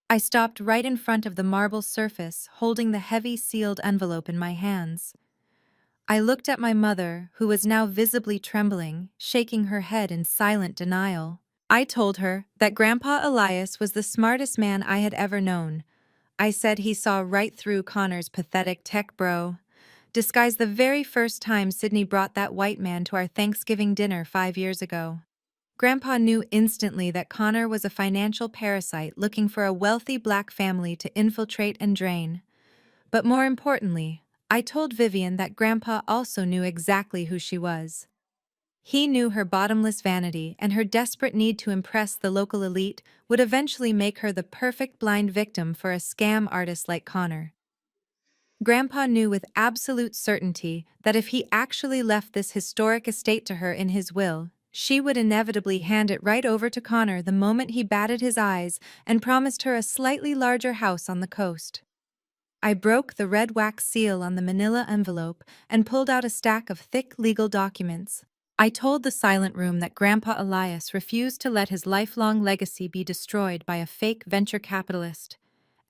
I stopped right in front of the marble surface, holding the heavy sealed envelope in my hands. I looked at my mother, who was now visibly trembling, shaking her head in silent denial. I told her that Grandpa Elias was the smartest man I had ever known. I said he saw right through Connor's pathetic tech bro disguise the very first time Sydney brought that white man to our Thanksgiving dinner 5 years ago. Grandpa knew instantly that Connor was a financial parasite looking for a wealthy black family to infiltrate and drain. But more importantly, I told Vivian that Grandpa also knew exactly who she was. He knew her bottomless vanity and her desperate need to impress the local elite would eventually make her the perfect blind victim for a scam artist like Connor. Grandpa knew with absolute certainty that if he actually left this historic estate to her in his will, she would inevitably hand it right over to Connor the moment he batted his eyes and promised her a slightly larger house on the coast. I broke the red wax seal on the manila envelope and pulled out a stack of thick legal documents. I told the silent room that Grandpa Elias refused to let his lifelong legacy be destroyed by a fake venture capitalist,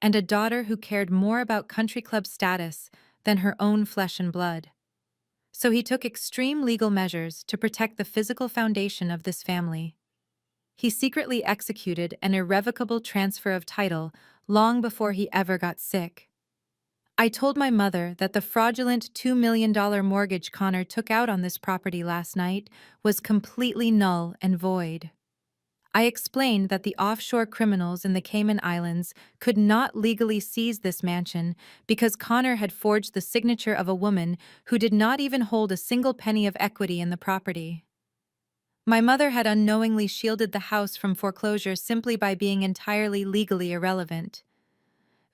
and a daughter who cared more about country club status than her own flesh and blood. So he took extreme legal measures to protect the physical foundation of this family. He secretly executed an irrevocable transfer of title long before he ever got sick. I told my mother that the fraudulent $2 million mortgage Connor took out on this property last night was completely null and void. I explained that the offshore criminals in the Cayman Islands could not legally seize this mansion because Connor had forged the signature of a woman who did not even hold a single penny of equity in the property. My mother had unknowingly shielded the house from foreclosure simply by being entirely legally irrelevant.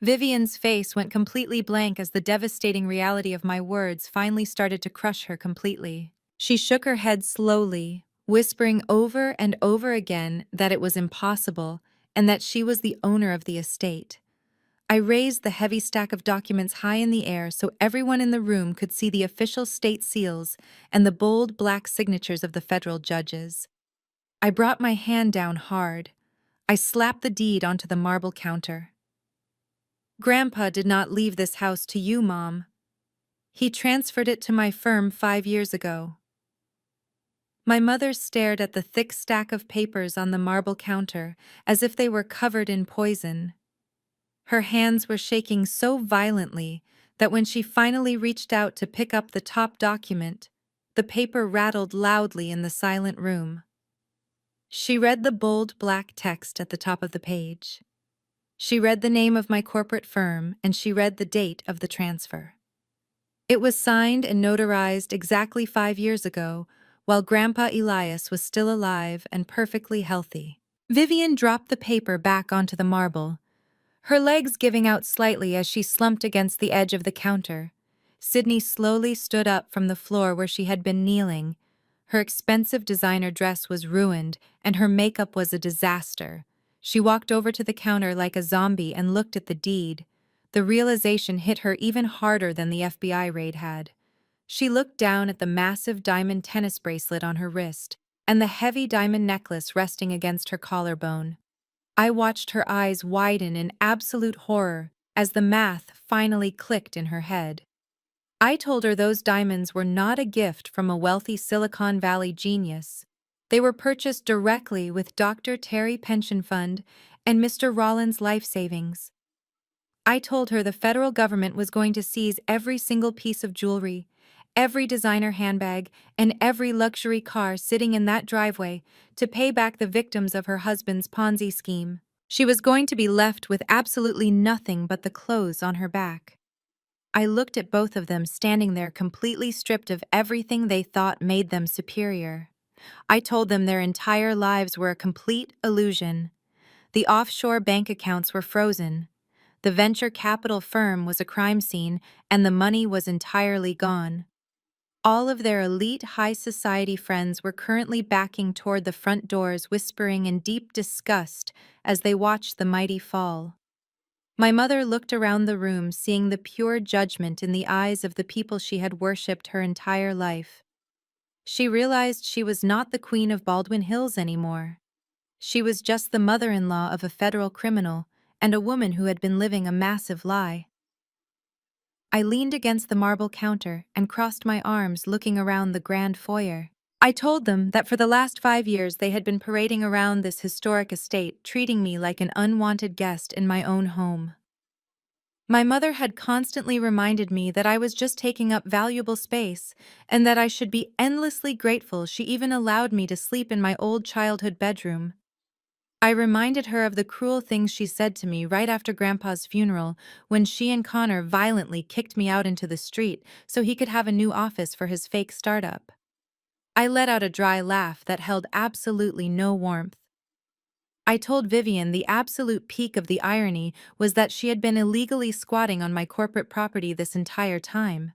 Vivian's face went completely blank as the devastating reality of my words finally started to crush her completely. She shook her head slowly, whispering over and over again that it was impossible and that she was the owner of the estate. I raised the heavy stack of documents high in the air so everyone in the room could see the official state seals and the bold black signatures of the federal judges. I brought my hand down hard. I slapped the deed onto the marble counter. Grandpa did not leave this house to you, Mom. He transferred it to my firm 5 years ago. My mother stared at the thick stack of papers on the marble counter as if they were covered in poison. Her hands were shaking so violently that when she finally reached out to pick up the top document, the paper rattled loudly in the silent room. She read the bold black text at the top of the page. She read the name of my corporate firm, and she read the date of the transfer. It was signed and notarized exactly 5 years ago, while Grandpa Elias was still alive and perfectly healthy. Vivian dropped the paper back onto the marble, her legs giving out slightly as she slumped against the edge of the counter. Sydney slowly stood up from the floor where she had been kneeling. Her expensive designer dress was ruined, and her makeup was a disaster. She walked over to the counter like a zombie and looked at the deed. The realization hit her even harder than the FBI raid had. She looked down at the massive diamond tennis bracelet on her wrist and the heavy diamond necklace resting against her collarbone. I watched her eyes widen in absolute horror as the math finally clicked in her head. I told her those diamonds were not a gift from a wealthy Silicon Valley genius. They were purchased directly with Dr. Terry Pension Fund and Mr. Rollins' life savings. I told her the federal government was going to seize every single piece of jewelry, every designer handbag, and every luxury car sitting in that driveway to pay back the victims of her husband's Ponzi scheme. She was going to be left with absolutely nothing but the clothes on her back. I looked at both of them standing there completely stripped of everything they thought made them superior. I told them their entire lives were a complete illusion. The offshore bank accounts were frozen. The venture capital firm was a crime scene, and the money was entirely gone. All of their elite high society friends were currently backing toward the front doors, whispering in deep disgust as they watched the mighty fall. My mother looked around the room, seeing the pure judgment in the eyes of the people she had worshipped her entire life. She realized she was not the queen of Baldwin Hills anymore. She was just the mother-in-law of a federal criminal and a woman who had been living a massive lie. I leaned against the marble counter and crossed my arms, looking around the grand foyer. I told them that for the last 5 years they had been parading around this historic estate, treating me like an unwanted guest in my own home. My mother had constantly reminded me that I was just taking up valuable space and that I should be endlessly grateful she even allowed me to sleep in my old childhood bedroom. I reminded her of the cruel things she said to me right after Grandpa's funeral when she and Connor violently kicked me out into the street so he could have a new office for his fake startup. I let out a dry laugh that held absolutely no warmth. I told Vivian the absolute peak of the irony was that she had been illegally squatting on my corporate property this entire time.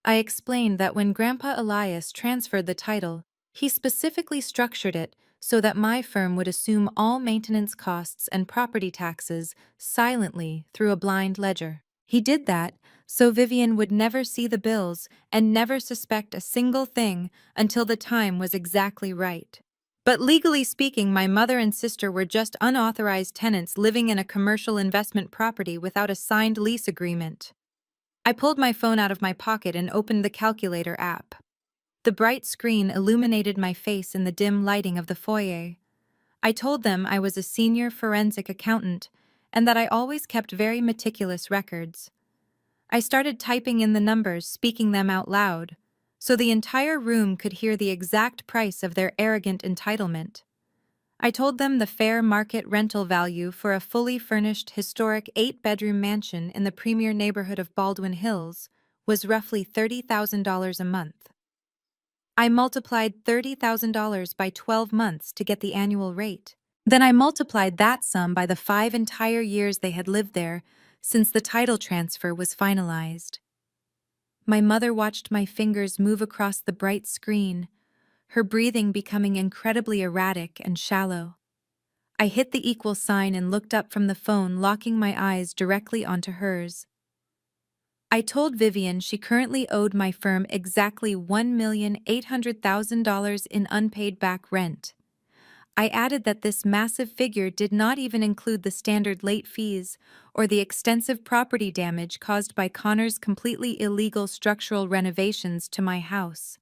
I explained that when Grandpa Elias transferred the title, he specifically structured it so that my firm would assume all maintenance costs and property taxes silently through a blind ledger. He did that so Vivian would never see the bills and never suspect a single thing until the time was exactly right. But legally speaking, my mother and sister were just unauthorized tenants living in a commercial investment property without a signed lease agreement. I pulled my phone out of my pocket and opened the calculator app. The bright screen illuminated my face in the dim lighting of the foyer. I told them I was a senior forensic accountant and that I always kept very meticulous records. I started typing in the numbers, speaking them out loud, so the entire room could hear the exact price of their arrogant entitlement. I told them the fair market rental value for a fully furnished historic 8-bedroom mansion in the premier neighborhood of Baldwin Hills was roughly $30,000 a month. I multiplied $30,000 by 12 months to get the annual rate. Then I multiplied that sum by the 5 entire years they had lived there since the title transfer was finalized. My mother watched my fingers move across the bright screen, her breathing becoming incredibly erratic and shallow. I hit the equal sign and looked up from the phone, locking my eyes directly onto hers. I told Vivian she currently owed my firm exactly $1,800,000 in unpaid back rent. I added that this massive figure did not even include the standard late fees or the extensive property damage caused by Connor's completely illegal structural renovations to my house.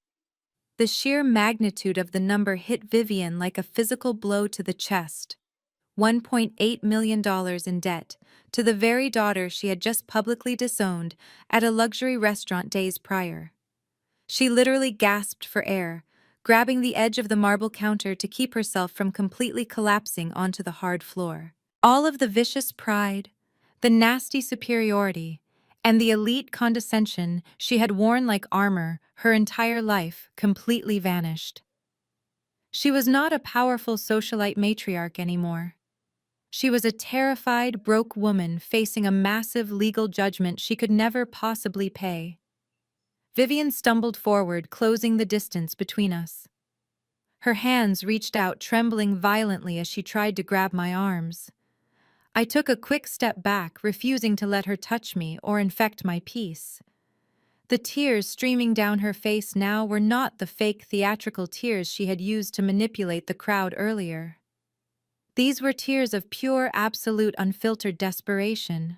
The sheer magnitude of the number hit Vivian like a physical blow to the chest. $1.8 million in debt to the very daughter she had just publicly disowned at a luxury restaurant days prior. She literally gasped for air, grabbing the edge of the marble counter to keep herself from completely collapsing onto the hard floor. All of the vicious pride, the nasty superiority, and the elite condescension she had worn like armor her entire life completely vanished. She was not a powerful socialite matriarch anymore. She was a terrified, broke woman facing a massive legal judgment she could never possibly pay. Vivian stumbled forward, closing the distance between us. Her hands reached out, trembling violently as she tried to grab my arms. I took a quick step back, refusing to let her touch me or infect my peace. The tears streaming down her face now were not the fake theatrical tears she had used to manipulate the crowd earlier. These were tears of pure, absolute, unfiltered desperation.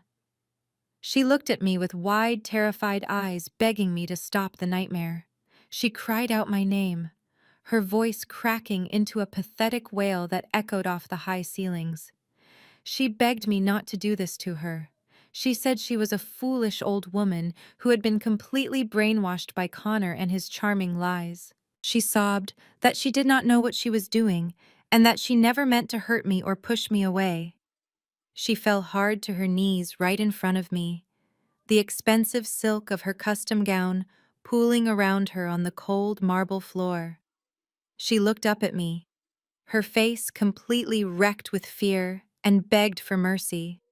She looked at me with wide, terrified eyes, begging me to stop the nightmare. She cried out my name, her voice cracking into a pathetic wail that echoed off the high ceilings. She begged me not to do this to her. She said she was a foolish old woman who had been completely brainwashed by Connor and his charming lies. She sobbed that she did not know what she was doing and that she never meant to hurt me or push me away. She fell hard to her knees right in front of me, the expensive silk of her custom gown pooling around her on the cold marble floor. She looked up at me, her face completely wrecked with fear, and begged for mercy.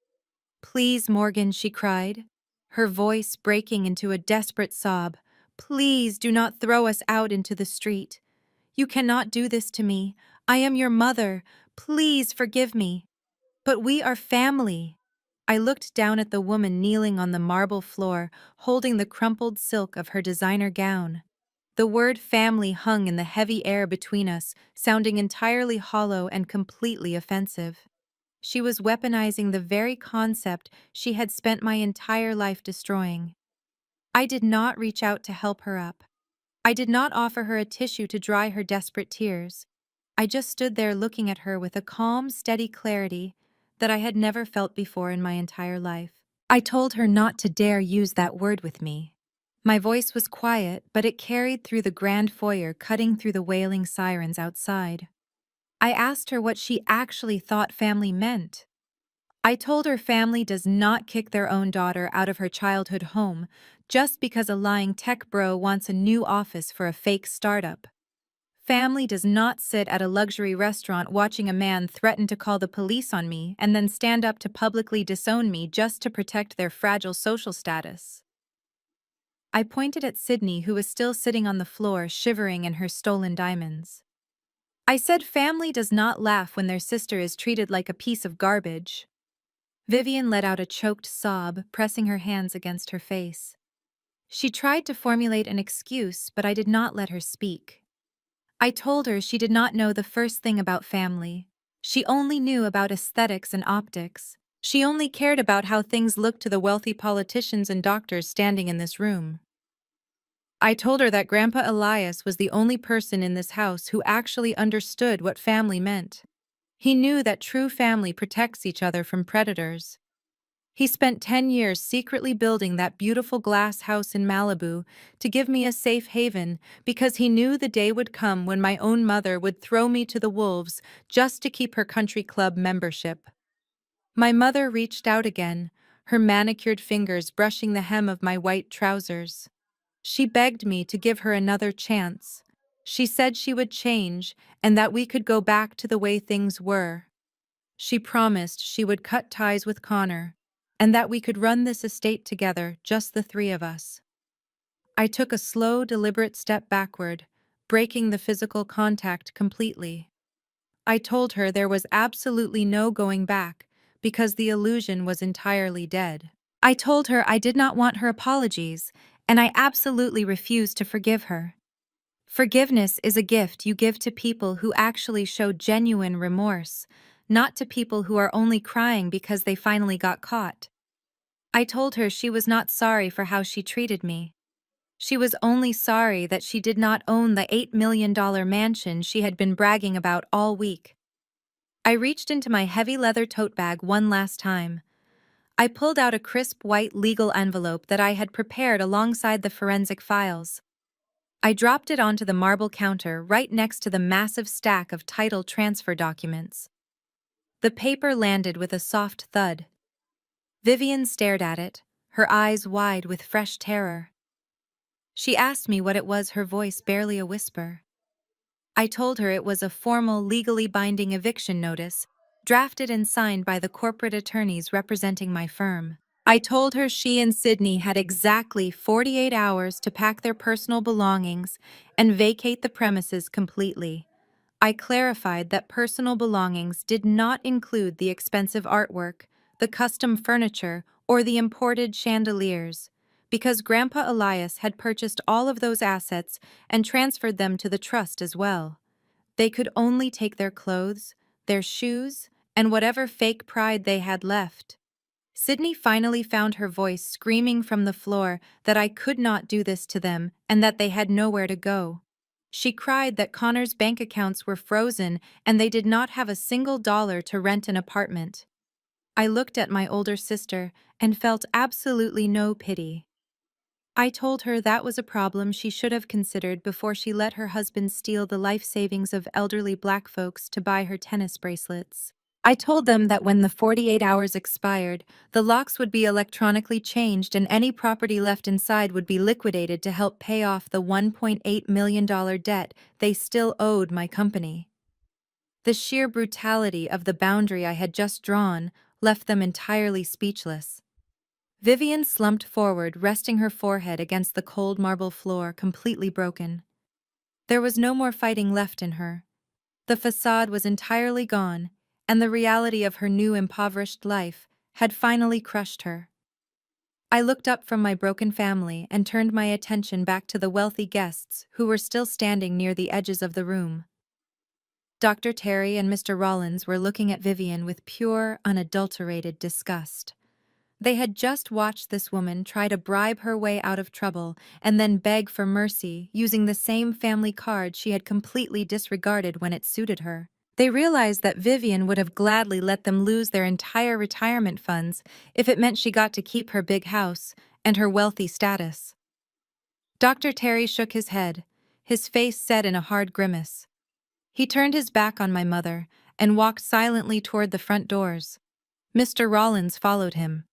"Please, Morgan," she cried, her voice breaking into a desperate sob. "Please do not throw us out into the street. You cannot do this to me. I am your mother. Please forgive me. But we are family." I looked down at the woman kneeling on the marble floor, holding the crumpled silk of her designer gown. The word family hung in the heavy air between us, sounding entirely hollow and completely offensive. She was weaponizing the very concept she had spent my entire life destroying. I did not reach out to help her up. I did not offer her a tissue to dry her desperate tears. I just stood there looking at her with a calm, steady clarity that I had never felt before in my entire life. I told her not to dare use that word with me. My voice was quiet, but it carried through the grand foyer, cutting through the wailing sirens outside. I asked her what she actually thought family meant. I told her family does not kick their own daughter out of her childhood home just because a lying tech bro wants a new office for a fake startup. Family does not sit at a luxury restaurant watching a man threaten to call the police on me and then stand up to publicly disown me just to protect their fragile social status. I pointed at Sydney, who was still sitting on the floor, shivering in her stolen diamonds. I said family does not laugh when their sister is treated like a piece of garbage. Vivian let out a choked sob, pressing her hands against her face. She tried to formulate an excuse, but I did not let her speak. I told her she did not know the first thing about family. She only knew about aesthetics and optics. She only cared about how things looked to the wealthy politicians and doctors standing in this room. I told her that Grandpa Elias was the only person in this house who actually understood what family meant. He knew that true family protects each other from predators. He spent 10 years secretly building that beautiful glass house in Malibu to give me a safe haven because he knew the day would come when my own mother would throw me to the wolves just to keep her country club membership. My mother reached out again, her manicured fingers brushing the hem of my white trousers. She begged me to give her another chance. She said she would change and that we could go back to the way things were. She promised she would cut ties with Connor and that we could run this estate together, just the three of us. I took a slow, deliberate step backward, breaking the physical contact completely. I told her there was absolutely no going back because the illusion was entirely dead. I told her I did not want her apologies, and I absolutely refused to forgive her. Forgiveness is a gift you give to people who actually show genuine remorse, not to people who are only crying because they finally got caught. I told her she was not sorry for how she treated me. She was only sorry that she did not own the $8 million mansion she had been bragging about all week. I reached into my heavy leather tote bag one last time. I pulled out a crisp white legal envelope that I had prepared alongside the forensic files. I dropped it onto the marble counter right next to the massive stack of title transfer documents. The paper landed with a soft thud. Vivian stared at it, her eyes wide with fresh terror. She asked me what it was, her voice barely a whisper. I told her it was a formal, legally binding eviction notice, drafted and signed by the corporate attorneys representing my firm. I told her she and Sydney had exactly 48 hours to pack their personal belongings and vacate the premises completely. I clarified that personal belongings did not include the expensive artwork, the custom furniture, or the imported chandeliers, because Grandpa Elias had purchased all of those assets and transferred them to the trust as well. They could only take their clothes, their shoes, and whatever fake pride they had left. Sydney finally found her voice screaming from the floor that I could not do this to them and that they had nowhere to go. She cried that Connor's bank accounts were frozen and they did not have a single dollar to rent an apartment. I looked at my older sister and felt absolutely no pity. I told her that was a problem she should have considered before she let her husband steal the life savings of elderly black folks to buy her tennis bracelets. I told them that when the 48 hours expired, the locks would be electronically changed and any property left inside would be liquidated to help pay off the $1.8 million debt they still owed my company. The sheer brutality of the boundary I had just drawn left them entirely speechless. Vivian slumped forward, resting her forehead against the cold marble floor, completely broken. There was no more fighting left in her. The facade was entirely gone, and the reality of her new impoverished life had finally crushed her. I looked up from my broken family and turned my attention back to the wealthy guests who were still standing near the edges of the room. Dr. Terry and Mr. Rollins were looking at Vivian with pure, unadulterated disgust. They had just watched this woman try to bribe her way out of trouble and then beg for mercy using the same family card she had completely disregarded when it suited her. They realized that Vivian would have gladly let them lose their entire retirement funds if it meant she got to keep her big house and her wealthy status. Dr. Terry shook his head, his face set in a hard grimace. He turned his back on my mother and walked silently toward the front doors. Mr. Rollins followed him.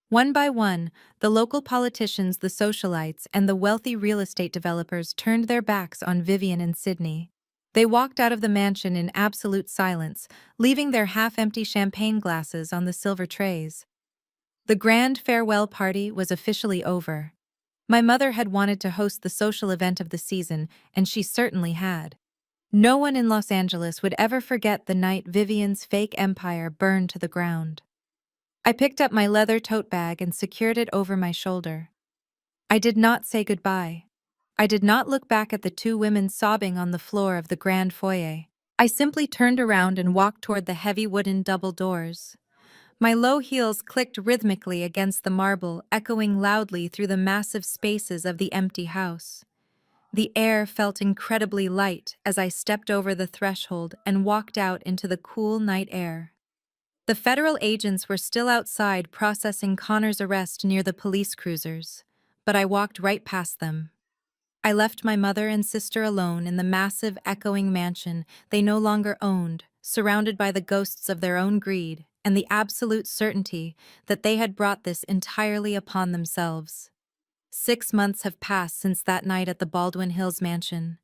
One by one, the local politicians, the socialites, and the wealthy real estate developers turned their backs on Vivian and Sydney. They walked out of the mansion in absolute silence, leaving their half-empty champagne glasses on the silver trays. The grand farewell party was officially over. My mother had wanted to host the social event of the season, and she certainly had. No one in Los Angeles would ever forget the night Vivian's fake empire burned to the ground. I picked up my leather tote bag and secured it over my shoulder. I did not say goodbye. I did not look back at the two women sobbing on the floor of the grand foyer. I simply turned around and walked toward the heavy wooden double doors. My low heels clicked rhythmically against the marble, echoing loudly through the massive spaces of the empty house. The air felt incredibly light as I stepped over the threshold and walked out into the cool night air. The federal agents were still outside processing Connor's arrest near the police cruisers, but I walked right past them. I left my mother and sister alone in the massive, echoing mansion they no longer owned, surrounded by the ghosts of their own greed and the absolute certainty that they had brought this entirely upon themselves. 6 months have passed since that night at the Baldwin Hills mansion.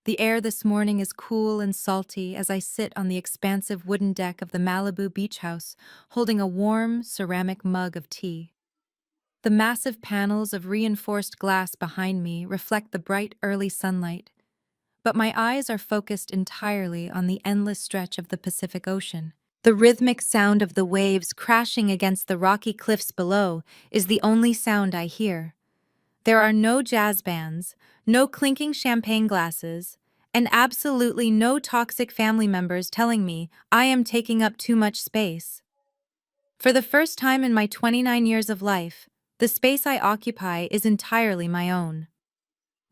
The air this morning is cool and salty as I sit on the expansive wooden deck of the Malibu beach house, holding a warm, ceramic mug of tea. The massive panels of reinforced glass behind me reflect the bright early sunlight, but my eyes are focused entirely on the endless stretch of the Pacific Ocean. The rhythmic sound of the waves crashing against the rocky cliffs below is the only sound I hear. There are no jazz bands, no clinking champagne glasses, and absolutely no toxic family members telling me I am taking up too much space. For the first time in my 29 years of life, the space I occupy is entirely my own.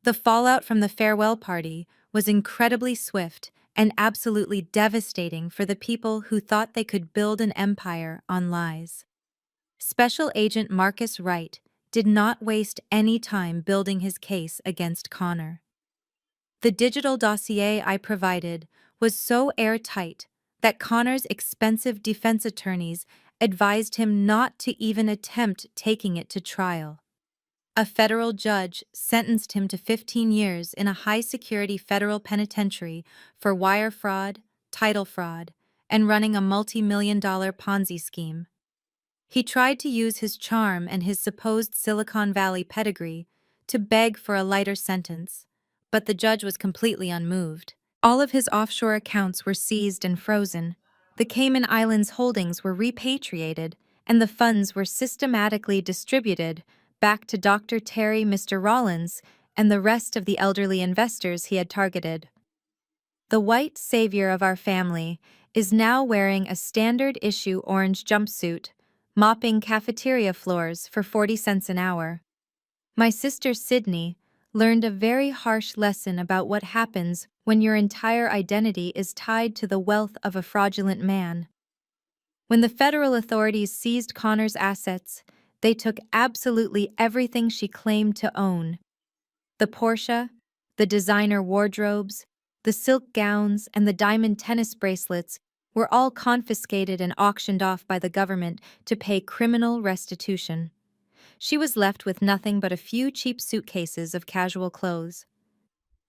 The fallout from the farewell party was incredibly swift and absolutely devastating for the people who thought they could build an empire on lies. Special Agent Marcus Wright did not waste any time building his case against Connor. The digital dossier I provided was so airtight that Connor's expensive defense attorneys advised him not to even attempt taking it to trial. A federal judge sentenced him to 15 years in a high-security federal penitentiary for wire fraud, title fraud, and running a multi-million-dollar Ponzi scheme. He tried to use his charm and his supposed Silicon Valley pedigree to beg for a lighter sentence, but the judge was completely unmoved. All of his offshore accounts were seized and frozen. The Cayman Islands holdings were repatriated, and the funds were systematically distributed back to Dr. Terry, Mr. Rollins, and the rest of the elderly investors he had targeted. The white savior of our family is now wearing a standard-issue orange jumpsuit, mopping cafeteria floors for 40 cents an hour. My sister Sydney learned a very harsh lesson about what happens when your entire identity is tied to the wealth of a fraudulent man. When the federal authorities seized Connor's assets, they took absolutely everything she claimed to own. The Porsche, the designer wardrobes, the silk gowns, and the diamond tennis bracelets were all confiscated and auctioned off by the government to pay criminal restitution. She was left with nothing but a few cheap suitcases of casual clothes.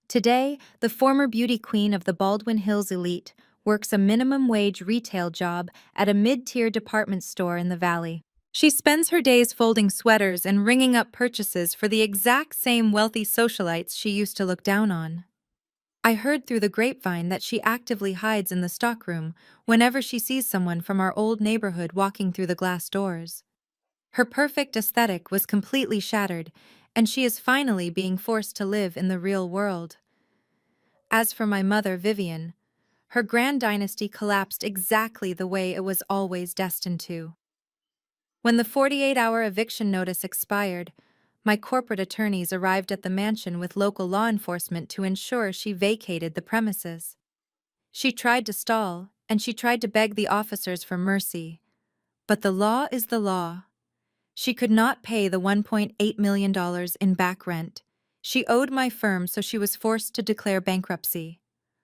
Today, the former beauty queen of the Baldwin Hills elite works a minimum wage retail job at a mid-tier department store in the valley. She spends her days folding sweaters and ringing up purchases for the exact same wealthy socialites she used to look down on. I heard through the grapevine that she actively hides in the stockroom whenever she sees someone from our old neighborhood walking through the glass doors. Her perfect aesthetic was completely shattered, and she is finally being forced to live in the real world. As for my mother, Vivian, her grand dynasty collapsed exactly the way it was always destined to. When the 48-hour eviction notice expired, my corporate attorneys arrived at the mansion with local law enforcement to ensure she vacated the premises. She tried to stall, and she tried to beg the officers for mercy. But the law is the law. She could not pay the $1.8 million in back rent. She owed my firm, so she was forced to declare bankruptcy.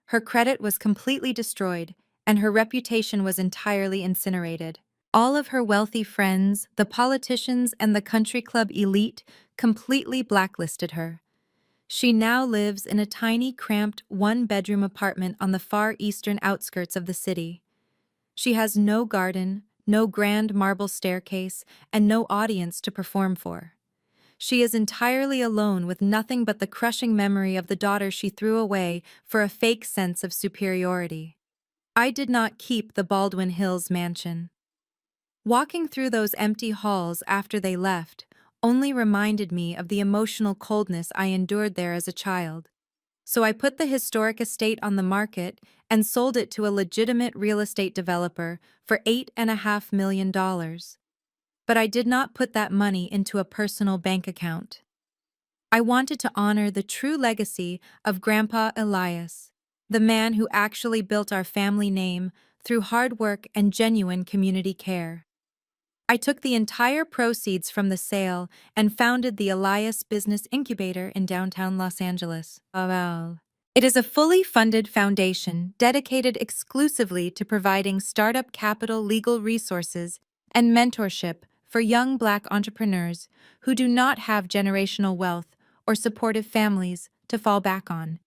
Her credit was completely destroyed, and her reputation was entirely incinerated. All of her wealthy friends, the politicians, and the country club elite completely blacklisted her. She now lives in a tiny, cramped, one-bedroom apartment on the far eastern outskirts of the city. She has no garden, no grand marble staircase, and no audience to perform for. She is entirely alone with nothing but the crushing memory of the daughter she threw away for a fake sense of superiority. I did not keep the Baldwin Hills mansion. Walking through those empty halls after they left only reminded me of the emotional coldness I endured there as a child. So I put the historic estate on the market and sold it to a legitimate real estate developer for $8.5 million. But I did not put that money into a personal bank account. I wanted to honor the true legacy of Grandpa Elias, the man who actually built our family name through hard work and genuine community care. I took the entire proceeds from the sale and founded the Elias Business Incubator in downtown Los Angeles. It is a fully funded foundation dedicated exclusively to providing startup capital, legal resources, and mentorship for young Black entrepreneurs who do not have generational wealth or supportive families to fall back on.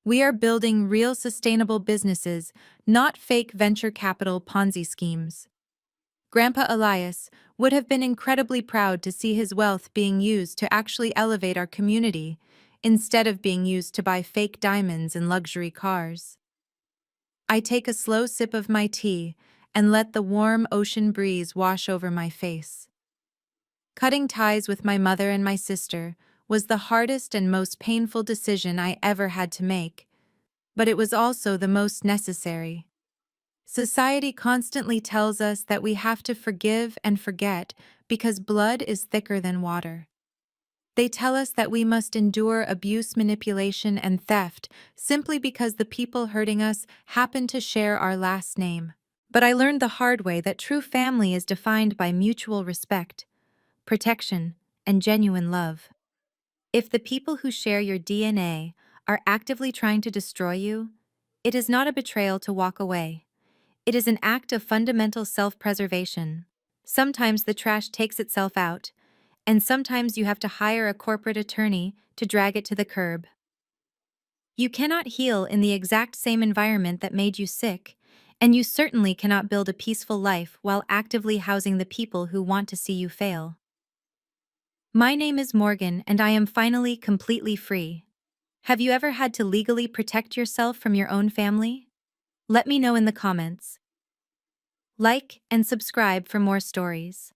We are building real sustainable businesses, not fake venture capital Ponzi schemes. Grandpa Elias would have been incredibly proud to see his wealth being used to actually elevate our community, instead of being used to buy fake diamonds and luxury cars. I take a slow sip of my tea and let the warm ocean breeze wash over my face. Cutting ties with my mother and my sister was the hardest and most painful decision I ever had to make, but it was also the most necessary. Society constantly tells us that we have to forgive and forget because blood is thicker than water. They tell us that we must endure abuse, manipulation, and theft simply because the people hurting us happen to share our last name. But I learned the hard way that true family is defined by mutual respect, protection, and genuine love. If the people who share your DNA are actively trying to destroy you, it is not a betrayal to walk away. It is an act of fundamental self-preservation. Sometimes the trash takes itself out, and sometimes you have to hire a corporate attorney to drag it to the curb. You cannot heal in the exact same environment that made you sick, and you certainly cannot build a peaceful life while actively housing the people who want to see you fail. My name is Morgan, and I am finally completely free. Have you ever had to legally protect yourself from your own family? Let me know in the comments. Like and subscribe for more stories.